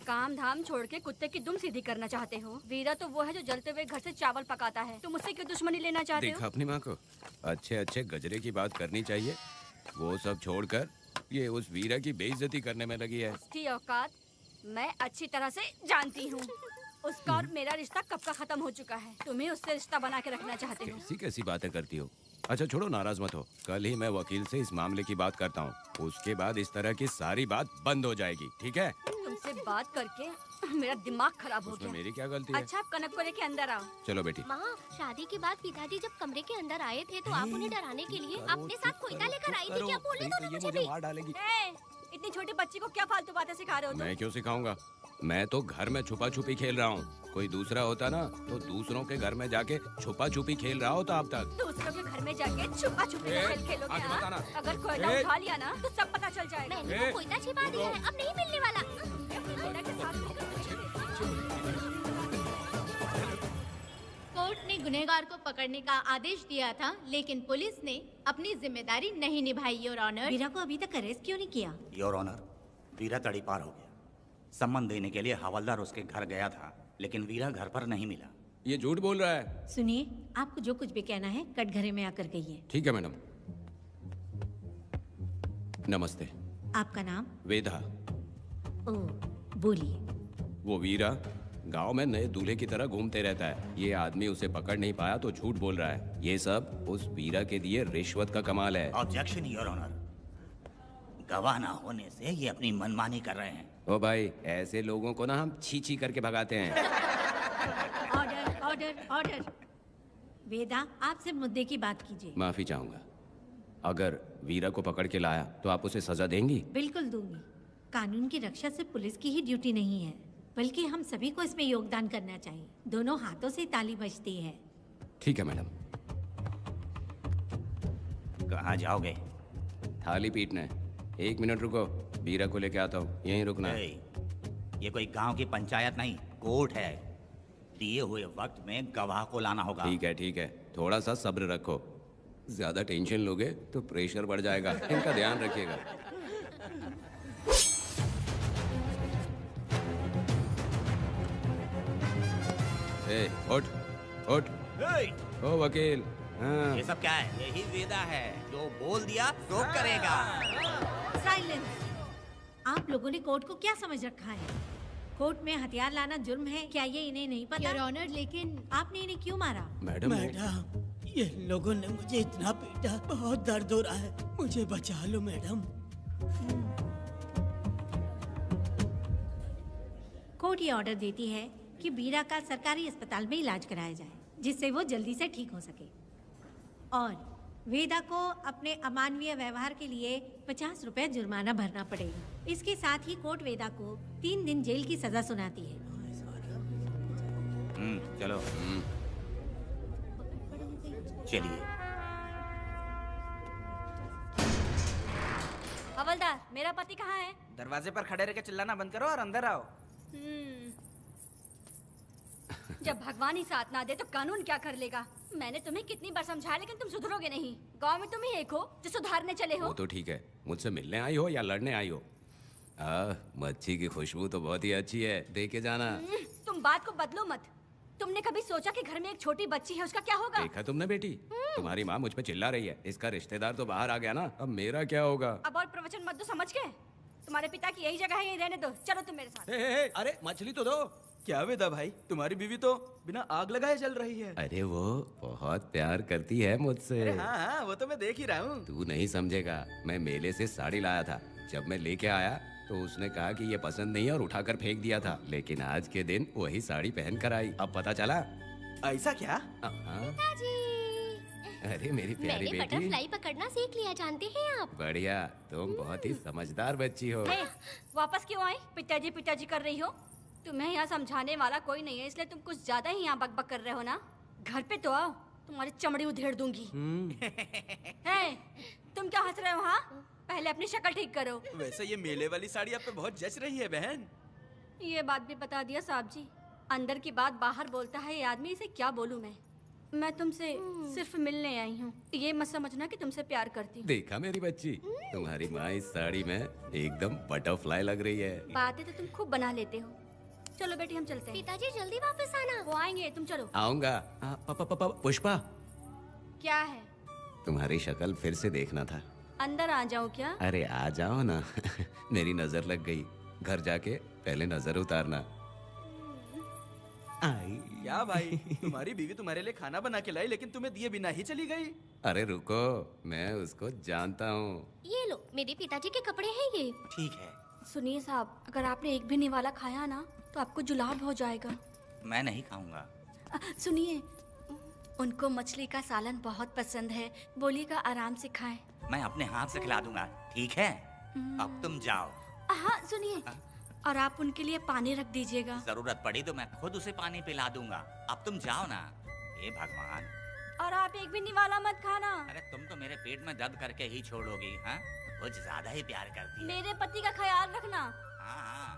काम धाम छोड़ के कुत्ते की दुम सीधी करना चाहते हो? वीरा तो वो है जो जलते हुए घर से चावल पकाता है। तुम उससे क्यों दुश्मनी लेना चाहते हो? देखा अपनी माँ को, अच्छे अच्छे गजरे की बात करनी चाहिए। वो सब छोड़कर ये उस वीरा की बेइज्जती करने में लगी है। उसकी औकात मैं अच्छी तरह से जानती हूँ। उसका और मेरा रिश्ता कब का खत्म हो चुका है। तुम्हें उससे रिश्ता बना के रखना चाहते हो। कैसी कैसी बातें करती हो। अच्छा छोड़ो, नाराज मत हो। कल ही मैं वकील से इस मामले की बात करता हूँ। उसके बाद इस तरह की सारी बात बंद हो जाएगी, ठीक है? तुमसे बात करके मेरा दिमाग खराब हो गया। मेरी क्या गलती है? अच्छा, आप कनक को लेके अंदर आओ। चलो बेटी। माँ, शादी के बाद पिताजी जब कमरे के अंदर आए थे तो आप उन्हें डराने के लिए अपने साथ कोयता लेकर आई थी। क्या बोले तो मुझे भी? मार डालेगी। इतनी छोटी बच्ची को क्या फालतू बातें सिखा रहे हो तुम? मैं क्यों सिखाऊंगा? मैं तो घर में छुपा छुपी खेल रहा हूँ। कोई दूसरा होता ना तो दूसरों के घर में जाके छुपा छुपी खेल रहा होता अब तक। दूसरों के घर में जाके छुपा छुपी खेल खेलोगे ना? अगर कोयता उठा लिया ना तो सब पता चल जाएगा। मैंने तो कोयता छिपा दिया है, अब नहीं मिलने वाला। कोर्ट ने गुनहगार को पकड़ने का आदेश दिया था, लेकिन पुलिस ने अपनी जिम्मेदारी नहीं निभाई। योर ऑनर, वीरा को अभी तक अरेस्ट क्यों नहीं किया? योर ऑनर, वीरा तड़ी पार हो गया। सम्मान देने के लिए हवलदार उसके घर गया था, लेकिन वीरा घर पर नहीं मिला। ये झूठ बोल रहा है। सुनिए, आपको जो कुछ भी कहना है कटघरे में आकर कहिए। ठीक है मैडम। नमस्ते। आपका नाम? वेदा। ओह, बोलिए। वो वीरा गांव में नए दूल्हे की तरह घूमते रहता है। ये आदमी उसे पकड़ नहीं पाया तो झूठ बोल रहा है। ये सब उस वीरा के दिए रिश्वत का कमाल है। Objection your honour. गवाह ना होने से ये अपनी मनमानी कर रहे हैं। ओ भाई, ऐसे लोगों को ना हम छी छी करके भगाते हैं। Order, order, order. वेदा, आपसे मुद्दे की बात कीजिए। माफी चाहूंगा। अगर वीरा को पकड़ के लाया तो आप उसे सजा देंगी? बिल्कुल दूंगी। कानून की रक्षा सिर्फ पुलिस की ही ड्यूटी नहीं है, बल्कि हम सभी को इसमें योगदान करना चाहिए। दोनों हाथों से ताली बजती है। ठीक है मैडम। कहाँ जाओगे? थाली पीटने। 1 मिनट रुको, वीरा को लेके आता हूँ। यहीं रुकना है। ये कोई गांव की पंचायत नहीं, कोर्ट है। दिए हुए वक्त में गवाह को लाना होगा। ठीक है ठीक है, थोड़ा सा सब्र रखो। ज्यादा टेंशन लोगे तो प्रेशर बढ़ जाएगा। इनका ध्यान रखिएगा। ए, उठ उठ। ओ वकील। हाँ। ये सब क्या है? यही वेदा है, जो बोल दिया तो करेगा। साइलेंस। आप लोगों ने कोर्ट को क्या समझ रखा है? कोर्ट में हथियार लाना जुर्म है, क्या ये इन्हें नहीं पता? योर ऑनर, लेकिन आपने इन्हें क्यों मारा? मैडम ये लोगों ने मुझे इतना पीटा, बहुत दर्द हो रहा है, मुझे बचा लो मैडम। कोर्ट ये ऑर्डर देती है कि बीरा का सरकारी अस्पताल में इलाज कराया जाए, जिससे वो जल्दी से ठीक हो सके, और वेदा को अपने अमानवीय व्यवहार के लिए 50 रुपए जुर्माना भरना पड़ेगा। इसके साथ ही कोर्ट वेदा को 3 दिन जेल की सजा सुनाती है। चलो। चलिए। हवलदार, मेरा पति कहाँ है? दरवाजे पर खड़े रह के चिल्लाना बंद करो और अंदर आओ। जब भगवान ही साथ ना दे तो कानून क्या कर लेगा? मैंने तुम्हें कितनी बार समझाया, लेकिन तुम सुधरोगे नहीं। गांव में तुम ही एक हो जो सुधारने चले हो। वो तो ठीक है, मुझसे मिलने आई हो या लड़ने आई हो? मच्छी की खुशबू तो बहुत ही अच्छी है, दे के जाना। तुम बात को बदलो मत। तुमने कभी सोचा कि घर में एक छोटी बच्ची है, उसका क्या होगा? देखा तुमने बेटी, तुम्हारी माँ मुझ पे चिल्ला रही है, इसका रिश्तेदार तो बाहर आ गया ना, अब मेरा क्या होगा? अब और प्रवचन मत दो, समझ गए? तुम्हारे पिता की यही जगह है, यही रहने दो। चलो तुम मेरे साथ। अरे मछली तो दो। क्या वेदा भाई, तुम्हारी बीवी तो बिना आग लगाए जल रही है। अरे वो बहुत प्यार करती है मुझसे। अरे हाँ, वो तो मैं देख ही रहा हूँ। तू नहीं समझेगा, मैं मेले से साड़ी लाया था, जब मैं लेके आया तो उसने कहा कि ये पसंद नहीं है और उठाकर फेंक दिया था, लेकिन आज के दिन वही साड़ी पहन कर आई। अब पता चला। ऐसा क्या? पिताजी। अरे मेरी प्यारी मैंने बेटी, बटरफ्लाई पकड़ना सीख लिया, जानते हैं आप? बढ़िया, तुम बहुत ही समझदार बच्ची हो। वापस क्यों आई? पिताजी पिताजी कर रही हो? तुम्हें यहाँ समझाने वाला कोई नहीं है, इसलिए तुम कुछ ज्यादा ही यहाँ बकबक कर रहे हो ना। घर पे तो आओ, तुम्हारी चमड़ी उधेड़ दूंगी। तुम क्या हंस रहे हो? हाँ, पहले अपनी शक्ल ठीक करो। वैसे ये मेले वाली साड़ी आप पे बहुत जच रही है बहन। ये बात भी बता दिया साहब जी, अंदर की बात बाहर बोलता है ये आदमी, इसे क्या बोलूं मैं तुमसे सिर्फ मिलने आई हूँ, ये मत समझना कि तुमसे प्यार करती हूँ। देखा मेरी बच्ची, तुम्हारी माँ इस साड़ी में एकदम बटरफ्लाई लग रही है। बातें तो तुम खूब बना लेते हो। चलो बेटी हम चलते हैं। पिताजी जल्दी वापस आना। वो आएंगे, तुम चलो। आऊंगा। पुष्पा, क्या है? तुम्हारी शक्ल फिर से देखना था। अंदर आ जाओ क्या? अरे आ जाओ ना। मेरी नजर लग गई, घर जाके पहले नजर उतारना। क्या भाई, तुम्हारी बीवी तुम्हारे लिए खाना बना के लाई, लेकिन तुम्हें दिए बिना ही चली गई। अरे रुको, मैं उसको जानता हूँ। ये लो, मेरे पिताजी के कपड़े हैं ये। ठीक है। सुनिए साहब, अगर आपने एक भी निवाला खाया ना तो आपको जुलाब हो जाएगा। मैं नहीं खाऊंगा। सुनिए, उनको मछली का सालन बहुत पसंद है, बोलिएगा आराम से खाएं। मैं अपने हाथ से खिला दूंगा, ठीक है? अब तुम जाओ। हाँ सुनिए, और आप उनके लिए पानी रख दीजिएगा। जरूरत पड़ी तो मैं खुद उसे पानी पिला दूंगा। अब तुम जाओ ना। हे भगवान। और आप एक भी निवाला मत खाना। अरे तुम तो मेरे पेट में दर्द करके ही छोड़ोगी। हाँ, कुछ ज्यादा ही प्यार करती है। मेरे पति का ख्याल रखना। हाँ।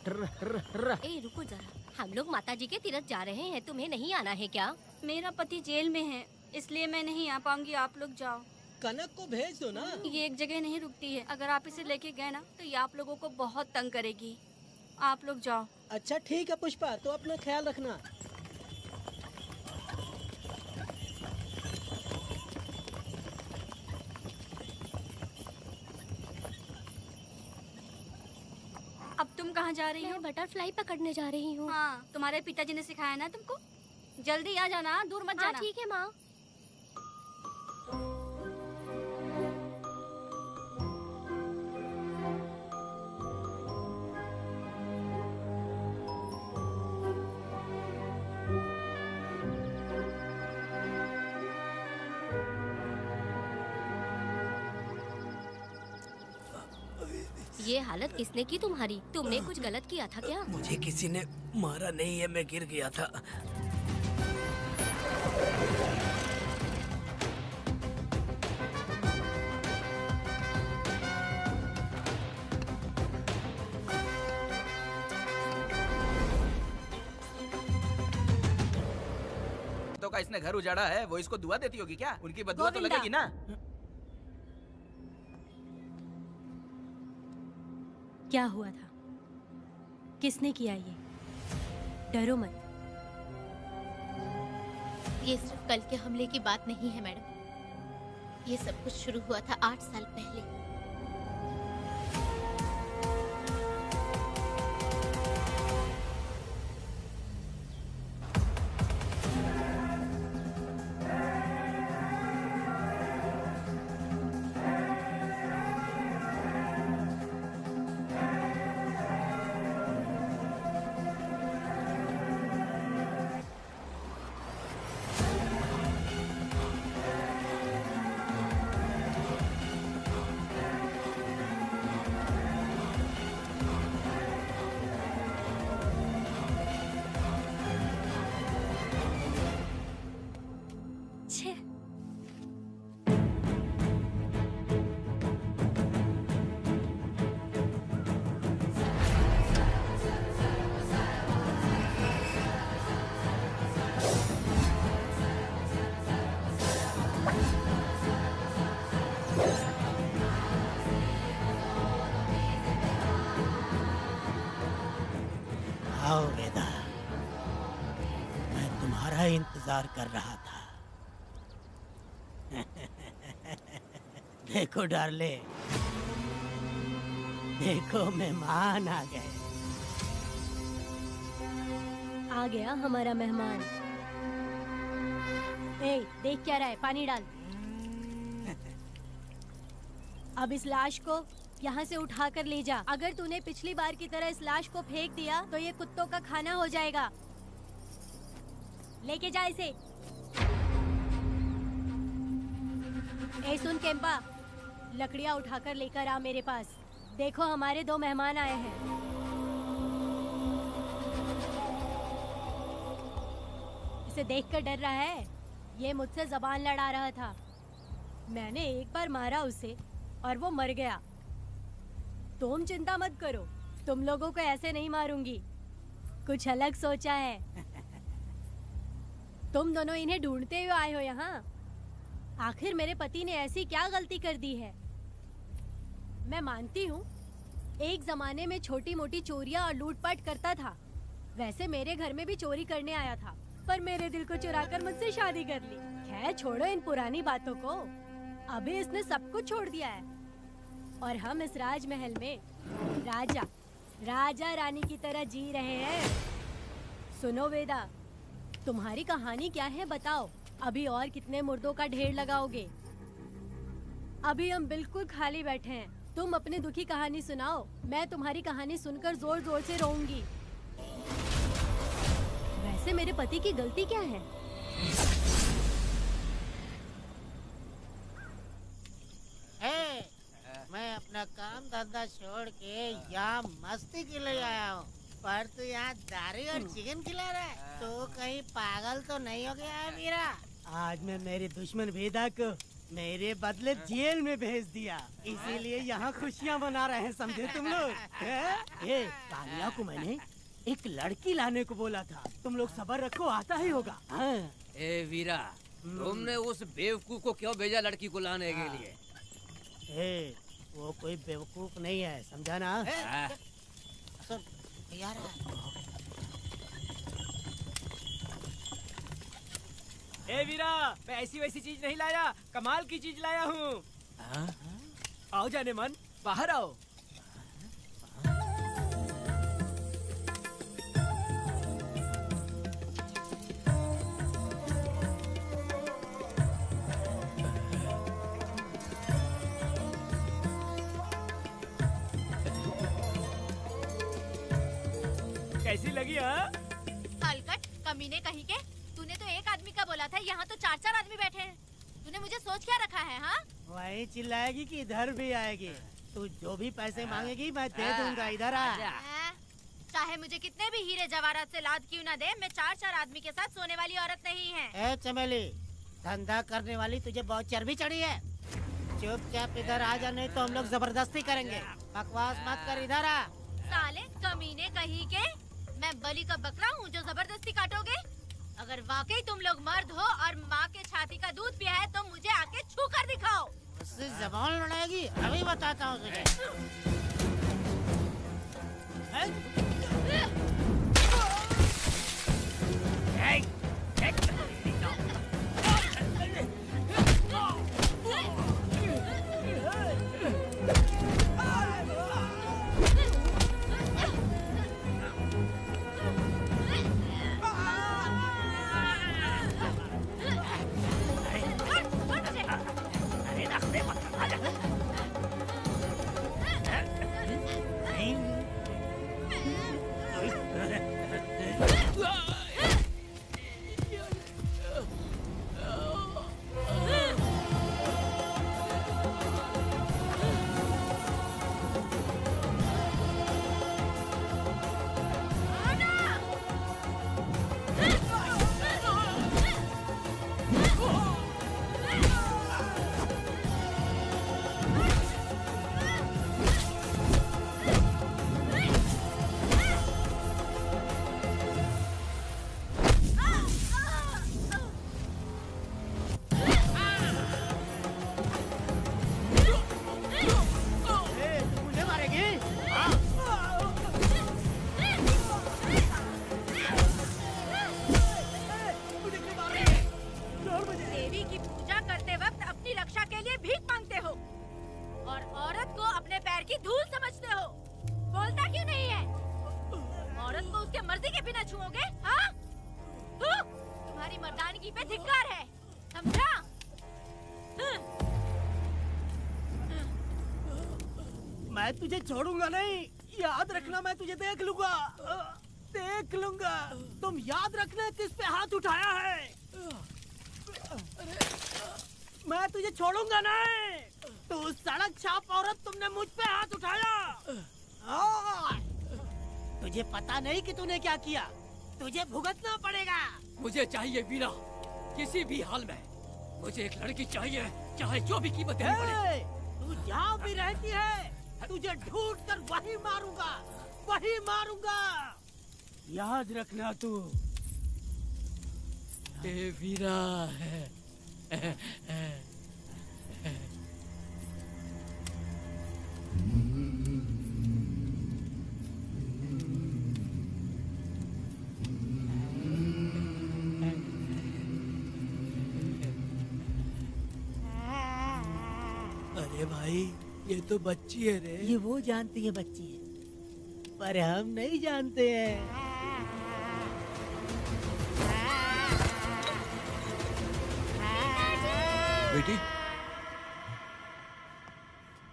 ए रुको जरा, हम लोग माता जी के तीर्थ जा रहे हैं, तुम्हें नहीं आना है क्या? मेरा पति जेल में है, इसलिए मैं नहीं आ पाऊंगी, आप लोग जाओ। कनक को भेज दो ना। ये एक जगह नहीं रुकती है, अगर आप इसे लेके गए ना तो ये आप लोगों को बहुत तंग करेगी। आप लोग जाओ। अच्छा ठीक है पुष्पा, तो अपना ख्याल रखना। अब तुम कहाँ जा रही हो? बटरफ्लाई पकड़ने जा रही हूँ। हाँ, तुम्हारे पिताजी ने सिखाया ना तुमको। जल्दी आ जाना, दूर मत जाना। ठीक है माँ। ये हालत किसने की तुम्हारी? तुमने कुछ गलत किया था क्या? मुझे किसी ने मारा नहीं है, मैं गिर गया था। तो का इसने घर उजाड़ा है, वो इसको दुआ देती होगी क्या? उनकी बदुआ तो लगेगी ना। क्या हुआ था? किसने किया ये? डरो मत। ये सिर्फ कल के हमले की बात नहीं है मैडम। ये सब कुछ शुरू हुआ था 8 साल पहले। आओ वेदा, मैं तुम्हारा इंतजार कर रहा था। देखो डार्ले, देखो मेहमान आ गए। आ गया हमारा मेहमान। ए, देख क्या रहा है? पानी डाल। अब इस लाश को यहाँ से उठाकर ले जा। अगर तूने पिछली बार की तरह इस लाश को फेंक दिया तो ये कुत्तों का खाना हो जाएगा। लेके जा इसे। ए सुन केम्पा, लकड़ियाँ उठाकर लेकर आ मेरे पास। देखो हमारे 2 मेहमान आए हैं। इसे देखकर डर रहा है? ये मुझसे जबान लड़ा रहा था। मैंने एक बार मारा उसे और वो मर गया। तुम चिंता मत करो, तुम लोगों को ऐसे नहीं मारूंगी। कुछ अलग सोचा है। तुम दोनों इन्हें ढूंढते हुए आए हो यहाँ। आखिर मेरे पति ने ऐसी क्या गलती कर दी है? मैं मानती हूँ एक जमाने में छोटी मोटी चोरियाँ और लूटपाट करता था। वैसे मेरे घर में भी चोरी करने आया था, पर मेरे दिल को चुराकर मुझसे शादी कर ली। खैर छोड़ो इन पुरानी बातों को। अभी इसने सब कुछ छोड़ दिया है और हम इस राजमहल में राजा रानी की तरह जी रहे हैं। सुनो वेदा, तुम्हारी कहानी क्या है बताओ? अभी और कितने मुर्दों का ढेर लगाओगे? अभी हम बिल्कुल खाली बैठे हैं। तुम अपनी दुखी कहानी सुनाओ। मैं तुम्हारी कहानी सुनकर जोर जोर से रोऊंगी। वैसे मेरे पति की गलती क्या है? मैं अपना काम धंधा छोड़ के यहाँ मस्ती के लिए आया हूँ, पर तू यहाँ दारू और चिकन खिला रहा है। तो कहीं पागल तो नहीं हो गया है वीरा? आज मैं मेरे दुश्मन वेदा को मेरे बदले जेल में भेज दिया, इसीलिए यहाँ खुशियाँ मना रहे हैं, समझे तुम लोग? ए, कालिया को मैंने एक लड़की लाने को बोला था। तुम लोग सब्र रखो, आता ही होगा। ए वीरा, तुमने उस बेवकूफ को क्यों भेजा लड़की को लाने के लिए? ए, वो कोई बेवकूफ नहीं है, समझा ना? यार ए वीरा, मैं ऐसी वैसी चीज नहीं लाया, कमाल की चीज लाया हूँ। आओ जाने मन, बाहर आओ। कैसी लगी? हलकट कमीने कहीं के। तूने तो एक आदमी का बोला था, यहाँ तो 4-4 आदमी बैठे हैं। तूने मुझे सोच क्या रखा है? हाँ, वही चिल्लाएगी कि इधर भी आएगी? तू जो भी पैसे मांगेगी मैं दे दूंगा, इधर आ। चाहे मुझे कितने भी हीरे जवाहरात से लाद क्यों ना दे, मैं 4-4 आदमी के साथ सोने वाली औरत नहीं है। ए चमेली, धंधा करने वाली तुझे बहुत चर्बी चढ़ी है। चुपचाप इधर आ जा, नहीं तो हम लोग जबरदस्ती करेंगे। बकवास मत कर, इधर आ। साले कमीने कहीं के, मैं बलि का बकरा हूँ जो जबरदस्ती काटोगे? अगर वाकई तुम लोग मर्द हो और माँ के छाती का दूध पिया है तो मुझे आके छू कर दिखाओ। उससे जबान लड़ाएगी? अभी बताता हूँ तुझे। की धूल समझते हो? बोलता क्यों नहीं है? औरत को उसके मर्जी के बिना छुओगे? हाँ? तुम्हारी मर्दानगी पे धिक्कार है, समझा? मैं तुझे छोड़ूंगा नहीं, याद रखना। मैं तुझे देख लूंगा, देख लूंगा। तुम याद रखना किस पे हाथ उठाया है। मैं तुझे छोड़ूंगा नहीं। तू सड़क छाप औरत, तुमने मुझ पे हाथ उठाया। तुझे पता नहीं कि तूने क्या किया। तुझे भुगतना पड़ेगा। मुझे चाहिए वीरा, किसी भी हाल में। मुझे एक लड़की चाहिए, चाहे जो भी कीमत देनी पड़े। तू जहाँ भी रहती है, तुझे ढूंढ कर वही मारूंगा, वही मारूंगा। याद रखना तू। ए वीरा है। अरे भाई, ये तो बच्ची है रे। ये वो जानती है बच्ची है, पर हम नहीं जानते हैं। बेटी,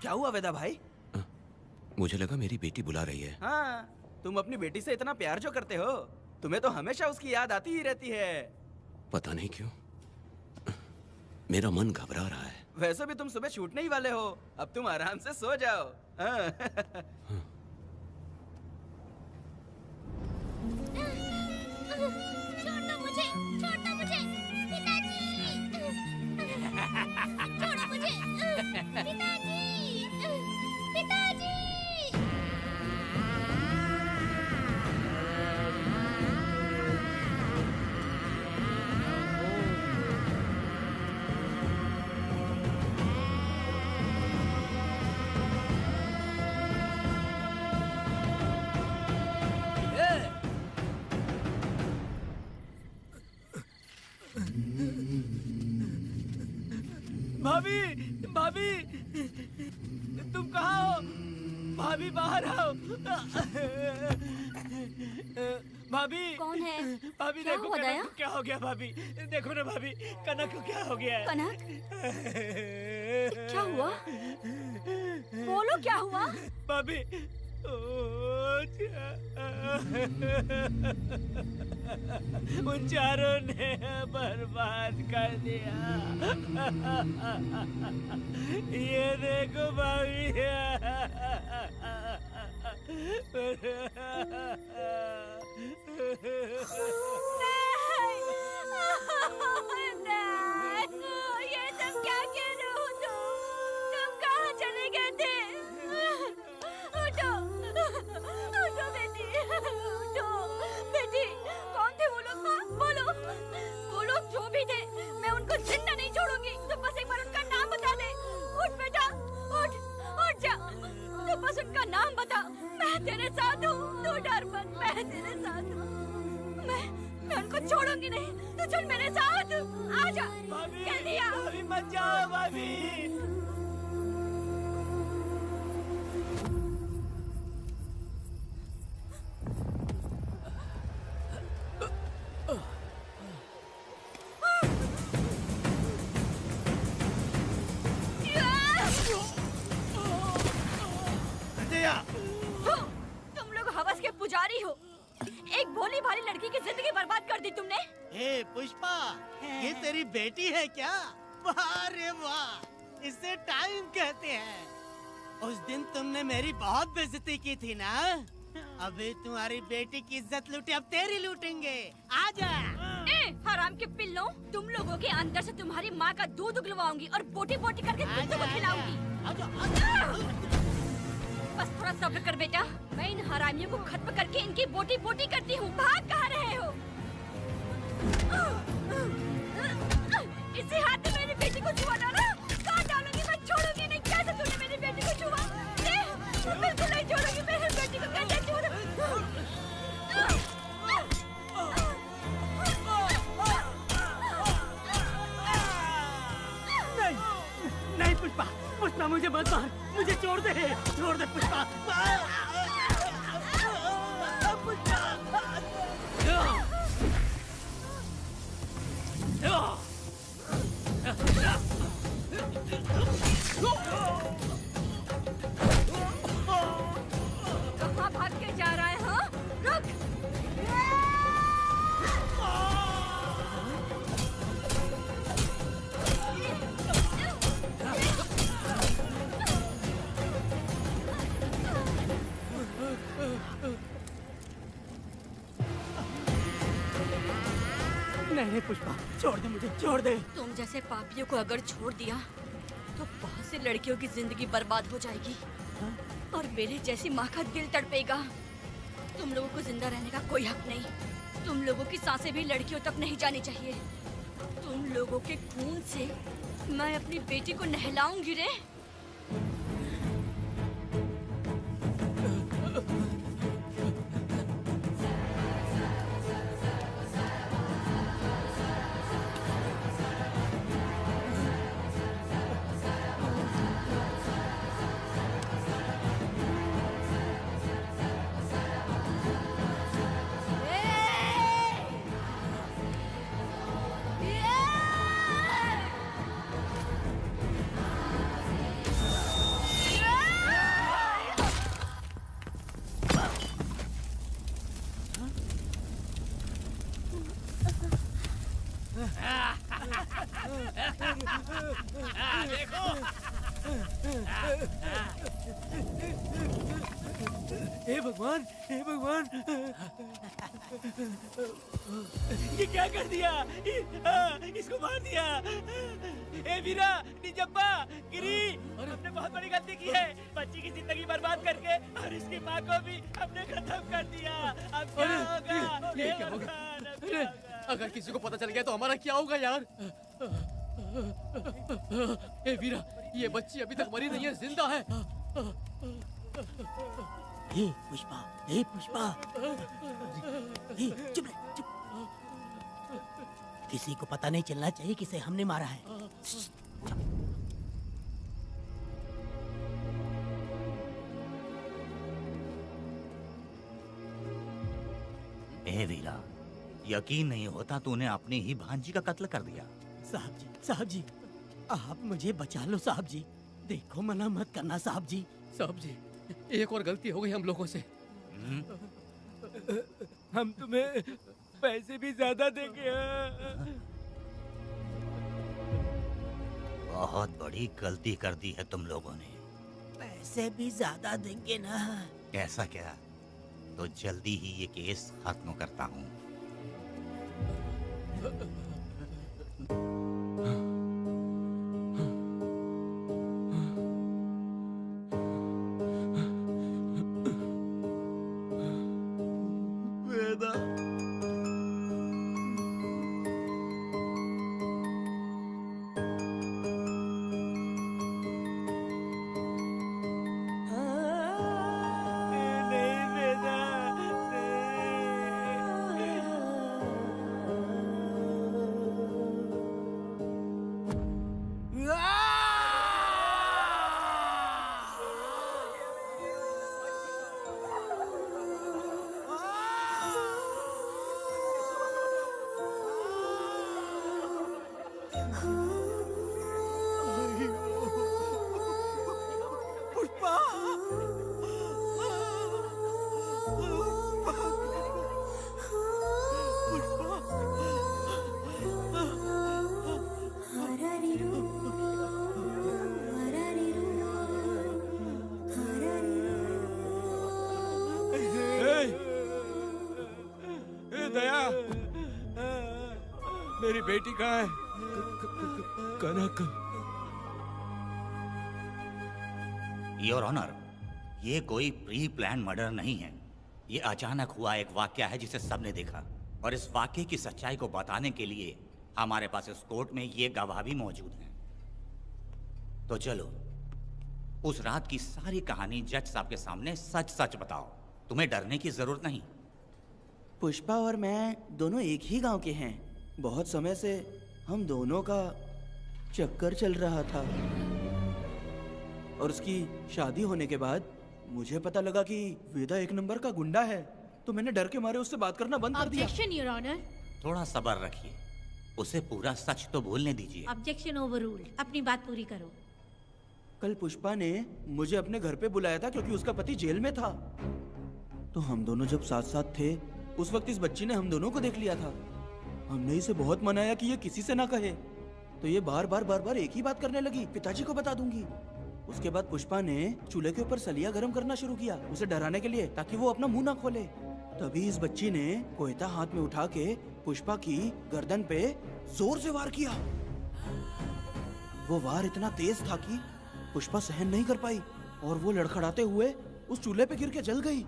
क्या हुआ वेदा भाई? मुझे लगा मेरी बेटी बुला रही है। हाँ, तुम अपनी बेटी से इतना प्यार जो करते हो, तुम्हें तो हमेशा उसकी याद आती ही रहती है। पता नहीं क्यों मेरा मन घबरा रहा है। वैसे भी तुम सुबह छूटने ही वाले हो, अब तुम आराम से सो जाओ। हाँ। छोड़ दो मुझे, छोड़ दो मुझे, पिताजी। छोड़ो मुझे, पिताजी, पिताजी। भाभी, भाभी, तुम कहाँ हो? भाभी बाहर आओ। भाभी। कौन है? भाभी क्या देखो हुआ कनक दया? को क्या हो गया। भाभी देखो ना भाभी, कनक को क्या हो गया है। कनक? क्या हुआ? बोलो क्या हुआ? भाभी, उन चारों ने बर्बाद कर दिया। ये देखो भाभी। ये सब क्या कह रहे हो तुम कहाँ चले गए थे? उठो, उठो बेटी, उठो। बेटी, कौन थे वो लोग? बोलो, वो लोग जो भी थे, मैं उनको जिंदा नहीं छोड़ूंगी। तुम बस एक बार उनका नाम बता दे। उठ बेटा, उठ, उठ जा। तू बस उनका नाम बता, मैं तेरे साथ हूँ। तू डर मत, मैं तेरे साथ हूँ। मैं उनको छोड़ूंगी नहीं। तू चल मेरे साथ, आजा जल्दी आ। भाभी मत जाओ भाभी। तुम लोग हवस के पुजारी हो। एक भोली भाली लड़की की जिंदगी बर्बाद कर दी तुमने। हे पुष्पा, ये तेरी बेटी है क्या? वाह रे वाह, इसे टाइम कहते हैं। उस दिन तुमने मेरी बहुत बेइज्जती की थी ना। अभी तुम्हारी बेटी की इज्जत लूटी, अब तेरी लूटेंगे। आजा। हराम के पिल्लों, तुम लोगों के अंदर से तुम्हारी माँ का दूध उगलवाऊंगी और बोटी बोटी करके तुमको खिलाऊंगी। बस थोड़ा सब्र कर बेटा, मैं इन हरामियों को खत्म करके इनकी बोटी बोटी करती हूँ। भाग कहाँ रहे हो? इसी हाथ में मेरी बेटी को छुआ डाला, काट डालूंगी, मैं छोड़ूंगी नहीं। कैसे तूने मेरी बेटी को छुआ? बिल्कुल नहीं छोड़ूंगी मेरी बेटी को। कैसे छोड़? नहीं पुष्पा, पुष्पा मुझे मत मार, मुझे छोड़ दे, छोड़ छोड़ दे पुष्पा। कहाँ भाग के जा रहा है? हाँ, रुक। नहीं पुष्पा, छोड़ दे मुझे, छोड़ दे। तुम जैसे पापियों को अगर छोड़ दिया तो बहुत सी लड़कियों की जिंदगी बर्बाद हो जाएगी और मेरे जैसी माँ का दिल तड़पेगा। तुम लोगों को जिंदा रहने का कोई हक नहीं। तुम लोगों की सांसें भी लड़कियों तक नहीं जानी चाहिए। तुम लोगों के खून से मैं अपनी बेटी को नहलाऊंगी रे। हे भगवान, हे भगवान, ये क्या कर दिया? इसको मार दिया। ए वीरा, निजब्बा, गिरी, हमने बहुत बड़ी गलती की है। बच्ची की जिंदगी बर्बाद करके और इसकी माँ को भी हमने खत्म कर दिया। अब क्या होगा? ये क्या होगा? अरे, अगर किसी को पता चल गया तो हमारा क्या होगा यार? ए वीरा, ये बच्ची अभी तक मरी नहीं है, जिंदा है। हे पुष्पा, हे पुष्पा, हे चुप रह, चुप। किसी को पता नहीं चलना चाहिए किसे हमने मारा है। ए वीरा, यकीन नहीं होता तूने अपनी ही भांजी का कत्ल कर दिया। साहब जी, आप मुझे बचा लो साहब जी। देखो मना मत करना साहब जी। साहब जी, एक और गलती हो गई हम लोगों से। हम तुम्हें पैसे भी ज्यादा देंगे। बहुत बड़ी गलती कर दी है तुम लोगों ने। पैसे भी ज्यादा देंगे ना? ऐसा क्या? तो जल्दी ही ये केस खत्म करता हूँ। मेरी बेटी कहाँ है? कनक। योर ऑनर, ये कोई प्री प्लान मर्डर नहीं है। ये अचानक हुआ एक वाकया है जिसे सबने देखा, और इस वाकये की सच्चाई को बताने के लिए हमारे पास इस कोर्ट में ये गवाह भी मौजूद हैं। तो चलो उस रात की सारी कहानी जज साहब के सामने सच सच बताओ। तुम्हें डरने की जरूरत नहीं। पुष्पा और मैं दोनों एक ही गांव के हैं। बहुत समय से हम दोनों का चक्कर चल रहा था और उसकी शादी होने के बाद मुझे पता लगा कि वेदा एक नंबर का गुंडा है, तो मैंने डर के मारे उससे बात करना बंद कर दिया। Objection your honour. थोड़ा सब्र रखिए, उसे पूरा सच तो बोलने दीजिए। Objection overruled. अपनी बात पूरी करो। कल पुष्पा ने मुझे अपने घर पे बुलाया था क्योंकि उसका पति जेल में था। तो हम दोनों जब साथ साथ थे, उस वक्त इस बच्ची ने हम दोनों को देख लिया था। हमने इसे बहुत मनाया कि ये किसी से ना कहे, तो ये बार बार एक ही बात करने लगी, पिताजी को बता दूंगी। उसके बाद पुष्पा ने चूल्हे के ऊपर सलिया गर्म करना शुरू किया, उसे डराने के लिए, ताकि वो अपना मुंह ना खोले। तभी इस बच्ची ने कोयता हाथ में उठा के पुष्पा की गर्दन पे जोर से वार किया। वो वार इतना तेज था कि पुष्पा सहन नहीं कर पाई और वो लड़खड़ाते हुए उस चूल्हे पे गिर के जल गई।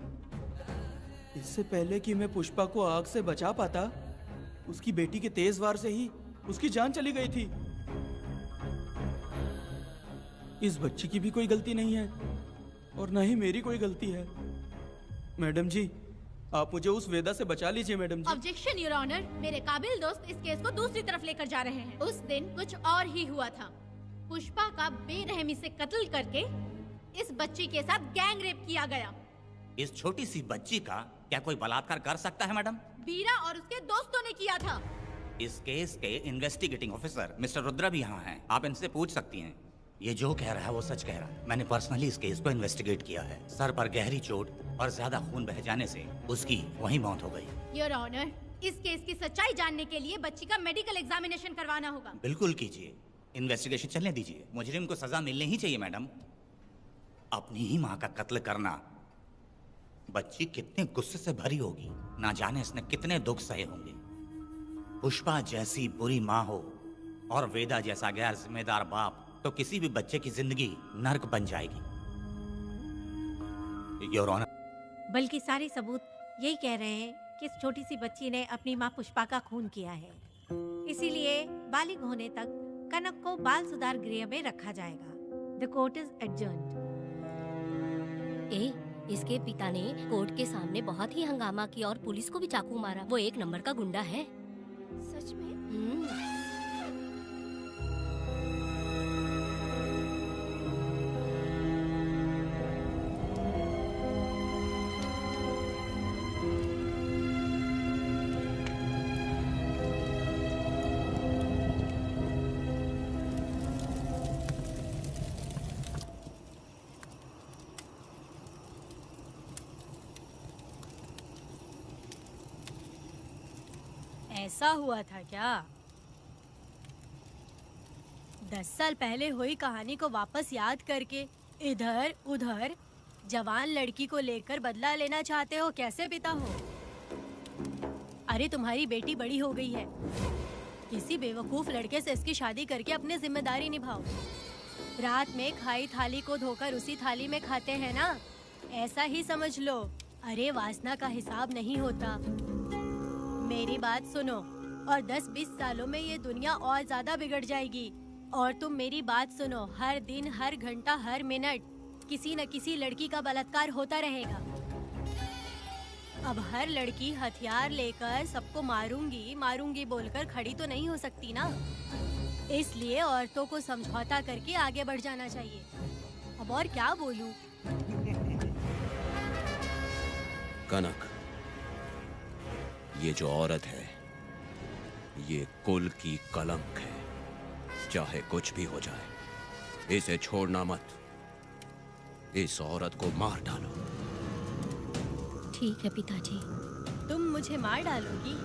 इससे पहले कि मैं पुष्पा को आग से बचा पाता, उसकी बेटी के तेज वार से ही उसकी जान चली गई थी। इस बच्ची की भी कोई गलती नहीं है और न ही मेरी कोई गलती है। मैडम जी, आप मुझे उस वेदा से बचा लीजिए madam ji. Objection your honour. मेरे काबिल दोस्त इस केस को दूसरी तरफ लेकर जा रहे हैं। उस दिन कुछ और ही हुआ था। पुष्पा का बेरहमी से कत्ल करके इस बच्ची के साथ गैंग रेप किया गया। इस छोटी सी बच्ची का क्या कोई बलात्कार कर सकता है मैडम? बीरा और उसके दोस्तों ने किया था। इस केस के इन्वेस्टिगेटिंग ऑफिसर मिस्टर रुद्रा भी यहाँ हैं, आप इनसे पूछ सकती हैं। ये जो कह रहा है वो सच कह रहा है। मैंने पर्सनली इस केस को इन्वेस्टिगेट किया है। सर पर गहरी चोट और ज्यादा खून बह जाने से उसकी वहीं मौत हो गई। योर ऑनर, इस केस की सच्चाई जानने के लिए बच्ची का मेडिकल एग्जामिनेशन करवाना होगा। बिल्कुल कीजिए, इन्वेस्टिगेशन चलने दीजिए। मुजरिम को सजा मिलनी ही चाहिए मैडम। अपनी ही माँ का कत्ल करना, बच्ची कितने गुस्से से भरी होगी, ना जाने इसने कितने दुख सहे होंगे। पुष्पा जैसी बुरी माँ हो और वेदा जैसा गैर जिम्मेदार बाप, तो किसी भी बच्चे की जिंदगी नर्क बन जाएगी। योर ऑनर, बल्कि सारे सबूत यही कह रहे हैं कि इस छोटी सी बच्ची ने अपनी माँ पुष्पा का खून किया है। इसीलिए बालिग होने तक कनक को बाल सुधार गृह में रखा जाएगा। The court is adjourned. इसके पिता ने कोर्ट के सामने बहुत ही हंगामा किया और पुलिस को भी चाकू मारा। वो एक नंबर का गुंडा है। सच में? ऐसा हुआ था क्या? 10 साल पहले हुई कहानी को वापस याद करके इधर उधर जवान लड़की को लेकर बदला लेना चाहते हो? कैसे पिता हो? अरे तुम्हारी बेटी बड़ी हो गई है, किसी बेवकूफ लड़के से इसकी शादी करके अपनी जिम्मेदारी निभाओ। रात में खाई थाली को धोकर उसी थाली में खाते हैं ना, ऐसा ही समझ लो। अरे वासना का हिसाब नहीं होता। मेरी बात सुनो, और 10-20 सालों में ये दुनिया और ज्यादा बिगड़ जाएगी। और तुम मेरी बात सुनो, हर दिन, हर घंटा, हर मिनट किसी न किसी लड़की का बलात्कार होता रहेगा। अब हर लड़की हथियार लेकर सबको मारूंगी मारूंगी बोलकर खड़ी तो नहीं हो सकती ना। इसलिए औरतों को समझौता करके आगे बढ़ जाना चाहिए। अब और क्या बोलूं? कनक, ये जो औरत है, ये कुल की कलंक है। चाहे कुछ भी हो जाए, इसे छोड़ना मत। इस औरत को मार डालो। ठीक है पिताजी। तुम मुझे मार डालोगी?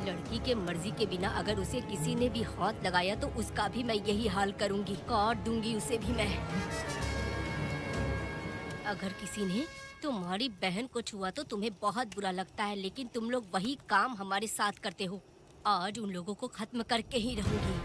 लड़की के मर्जी के बिना अगर उसे किसी ने भी हाथ लगाया तो उसका भी मैं यही हाल करूंगी। काट दूंगी उसे भी मैं। अगर किसी ने तुम्हारी बहन को छुआ तो तुम्हें बहुत बुरा लगता है, लेकिन तुम लोग वही काम हमारे साथ करते हो। आज उन लोगों को खत्म करके ही रहूंगी।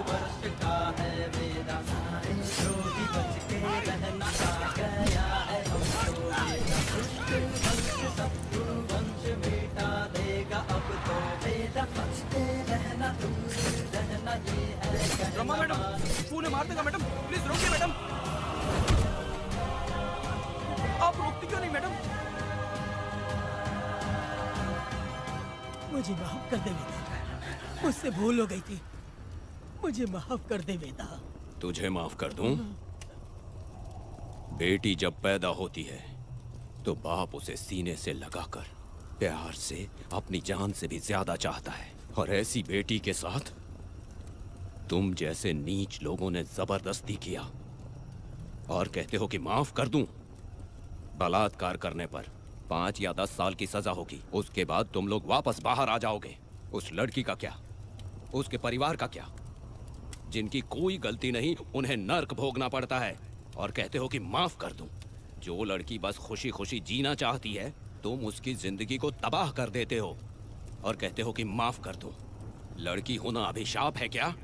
वर्ष का है वेदा सारे द्रोही बच के रहना आ गया है हमको वेदा दुष्ट वंश शत्रु वंश मिटा देगा अब तो वेदा बच के रहना दूर रहना ये है रमा मैडम पुणे मार देगा मैडम, प्लीज रोकिए मैडम। आप रोकती क्यों नहीं मैडम? मुझे माफ कर दे वेदा, मुझसे भूल हो गई थी, मुझे माफ कर दे वेदा। तुझे माफ कर दूं? बेटी जब पैदा होती है तो बाप उसे सीने से लगाकर प्यार से अपनी जान से भी ज्यादा चाहता है, और ऐसी बेटी के साथ तुम जैसे नीच लोगों ने जबरदस्ती किया और कहते हो कि माफ कर दूं। बलात्कार करने पर 5 या 10 साल की सजा होगी, उसके बाद तुम लोग वापस बाहर आ जाओगे। उस लड़की का क्या, उसके परिवार का क्या? जिनकी कोई गलती नहीं उन्हें नर्क भोगना पड़ता है, और कहते हो कि माफ कर दूं। जो लड़की बस खुशी खुशी जीना चाहती है तुम उसकी जिंदगी को तबाह कर देते हो और कहते हो कि माफ कर दूं। लड़की होना अभिशाप है क्या,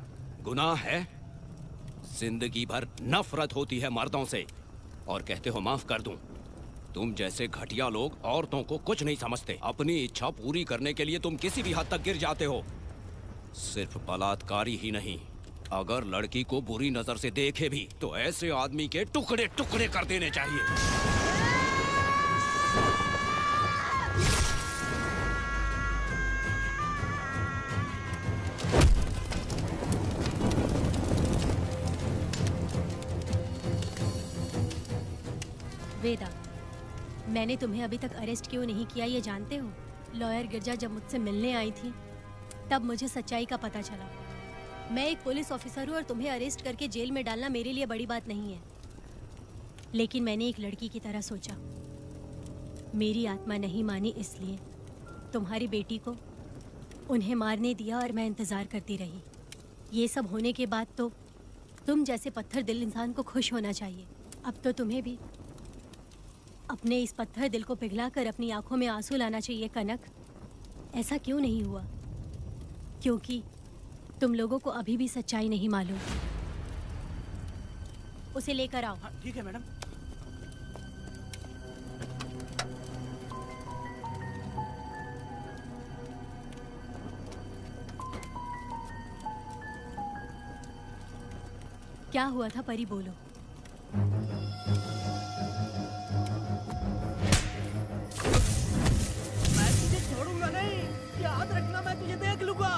गुनाह है? जिंदगी भर नफरत होती है मर्दों से और कहते हो माफ कर दूं। तुम जैसे घटिया लोग औरतों को कुछ नहीं समझते। अपनी इच्छा पूरी करने के लिए तुम किसी भी हद तक गिर जाते हो। सिर्फ बलात्कारी ही नहीं, अगर लड़की को बुरी नजर से देखे भी तो ऐसे आदमी के टुकड़े टुकड़े कर देने चाहिए। वेदा, मैंने तुम्हें अभी तक अरेस्ट क्यों नहीं किया ये जानते हो? लॉयर गिरजा जब मुझसे मिलने आई थी तब मुझे सच्चाई का पता चला। मैं एक पुलिस ऑफिसर हूँ और तुम्हें अरेस्ट करके जेल में डालना मेरे लिए बड़ी बात नहीं है, लेकिन मैंने एक लड़की की तरह सोचा। मेरी आत्मा नहीं मानी, इसलिए तुम्हारी बेटी को उन्हें मारने दिया और मैं इंतज़ार करती रही। ये सब होने के बाद तो तुम जैसे पत्थर दिल इंसान को खुश होना चाहिए। अब तो तुम्हें भी अपने इस पत्थर दिल को पिघलाकर अपनी आंखों में आंसू लाना चाहिए। कनक, ऐसा क्यों नहीं हुआ? क्योंकि तुम लोगों को अभी भी सच्चाई नहीं मालूम। उसे लेकर आओ। ठीक है मैडम। क्या हुआ था परी, बोलो। मैं तुझे छोड़ूंगा नहीं, याद रखना, मैं तुझे देख लूंगा,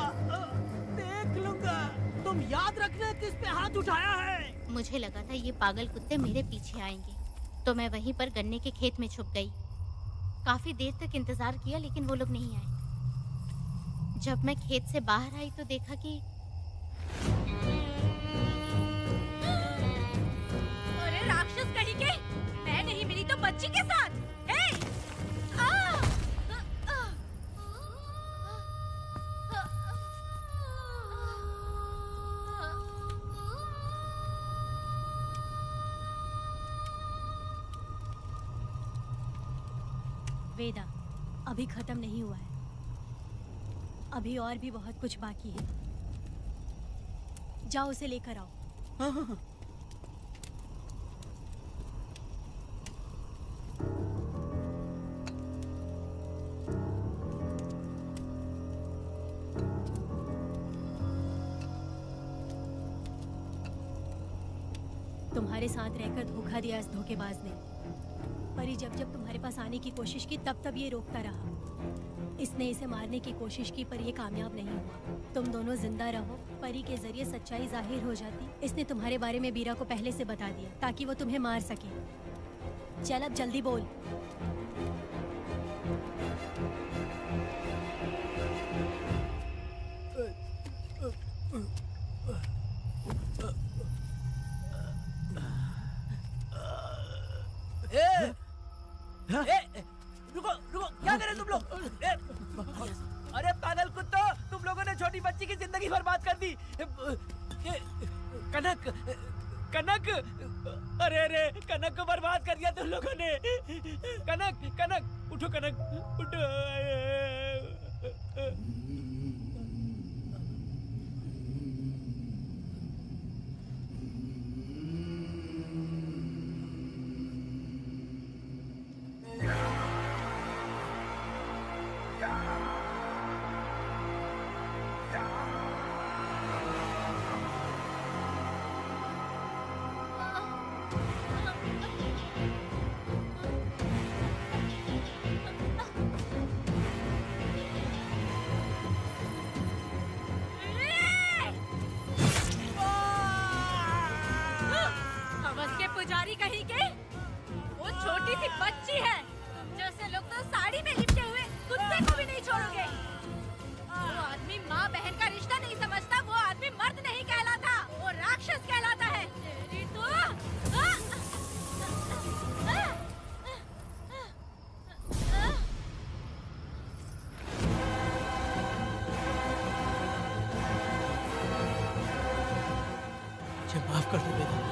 देख लूंगा। तुम याद रखना किस पे हाथ उठाया है। मुझे लगा था ये पागल कुत्ते मेरे पीछे आएंगे, तो मैं वहीं पर गन्ने के खेत में छुप गई। काफी देर तक इंतजार किया लेकिन वो लोग नहीं आए। जब मैं खेत से बाहर आई तो देखा कि अरे राक्षस कहीं के, मैं नहीं मिली तो बच्ची के साथ। वेदा, अभी खत्म नहीं हुआ है, अभी और भी बहुत कुछ बाकी है। जाओ उसे लेकर आओ। हाँ हाँ हाँ। तुम्हारे साथ रहकर धोखा दिया इस धोखेबाज ने। परी जब जब तुम्हारे पास आने की कोशिश की तब तब ये रोकता रहा। इसने इसे मारने की कोशिश की पर ये कामयाब नहीं हुआ। तुम दोनों जिंदा रहो, परी के जरिए सच्चाई जाहिर हो जाती। इसने तुम्हारे बारे में बीरा को पहले से बता दिया ताकि वो तुम्हें मार सके। चल अब जल्दी बोल। रुको रुको, क्या करे तुम लोग? अरे पागल कुत्तो, तुम लोगों ने छोटी बच्ची की जिंदगी बर्बाद कर दी। कनक, कनक, अरे अरे कनक को बर्बाद कर दिया तुम लोगों ने। कनक, कनक उठो, कनक उठो। मुझे माफ कर दो बेटा।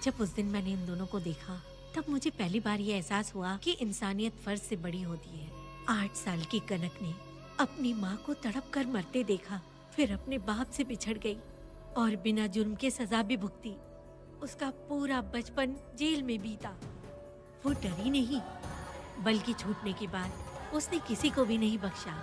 जब उस दिन मैंने इन दोनों को देखा तब मुझे पहली बार ये एहसास हुआ कि इंसानियत फर्ज से बड़ी होती है। 8 साल की कनक ने अपनी माँ को तड़प कर मरते देखा, फिर अपने बाप से बिछड़ गई और बिना जुर्म के सजा भी भुगती। उसका पूरा बचपन जेल में बीता। वो डरी नहीं, बल्कि छूटने के बाद उसने किसी को भी नहीं बख्शा।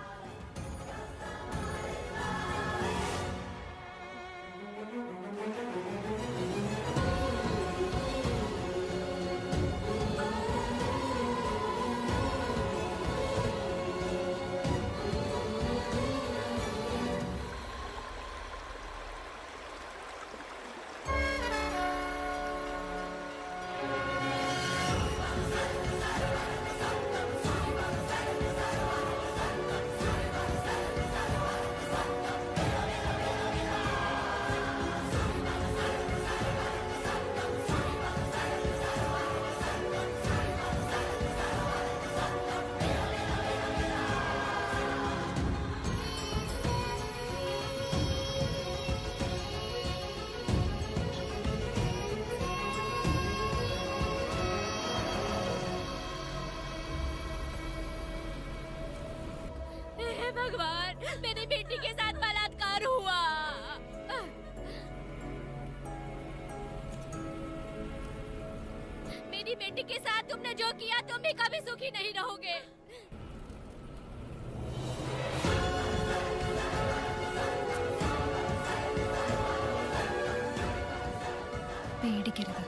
भगवान, मेरी बेटी के साथ बलात्कार हुआ। मेरी बेटी के साथ तुमने जो किया तुम भी कभी सुखी नहीं रहोगे। पेड़ गिर गया।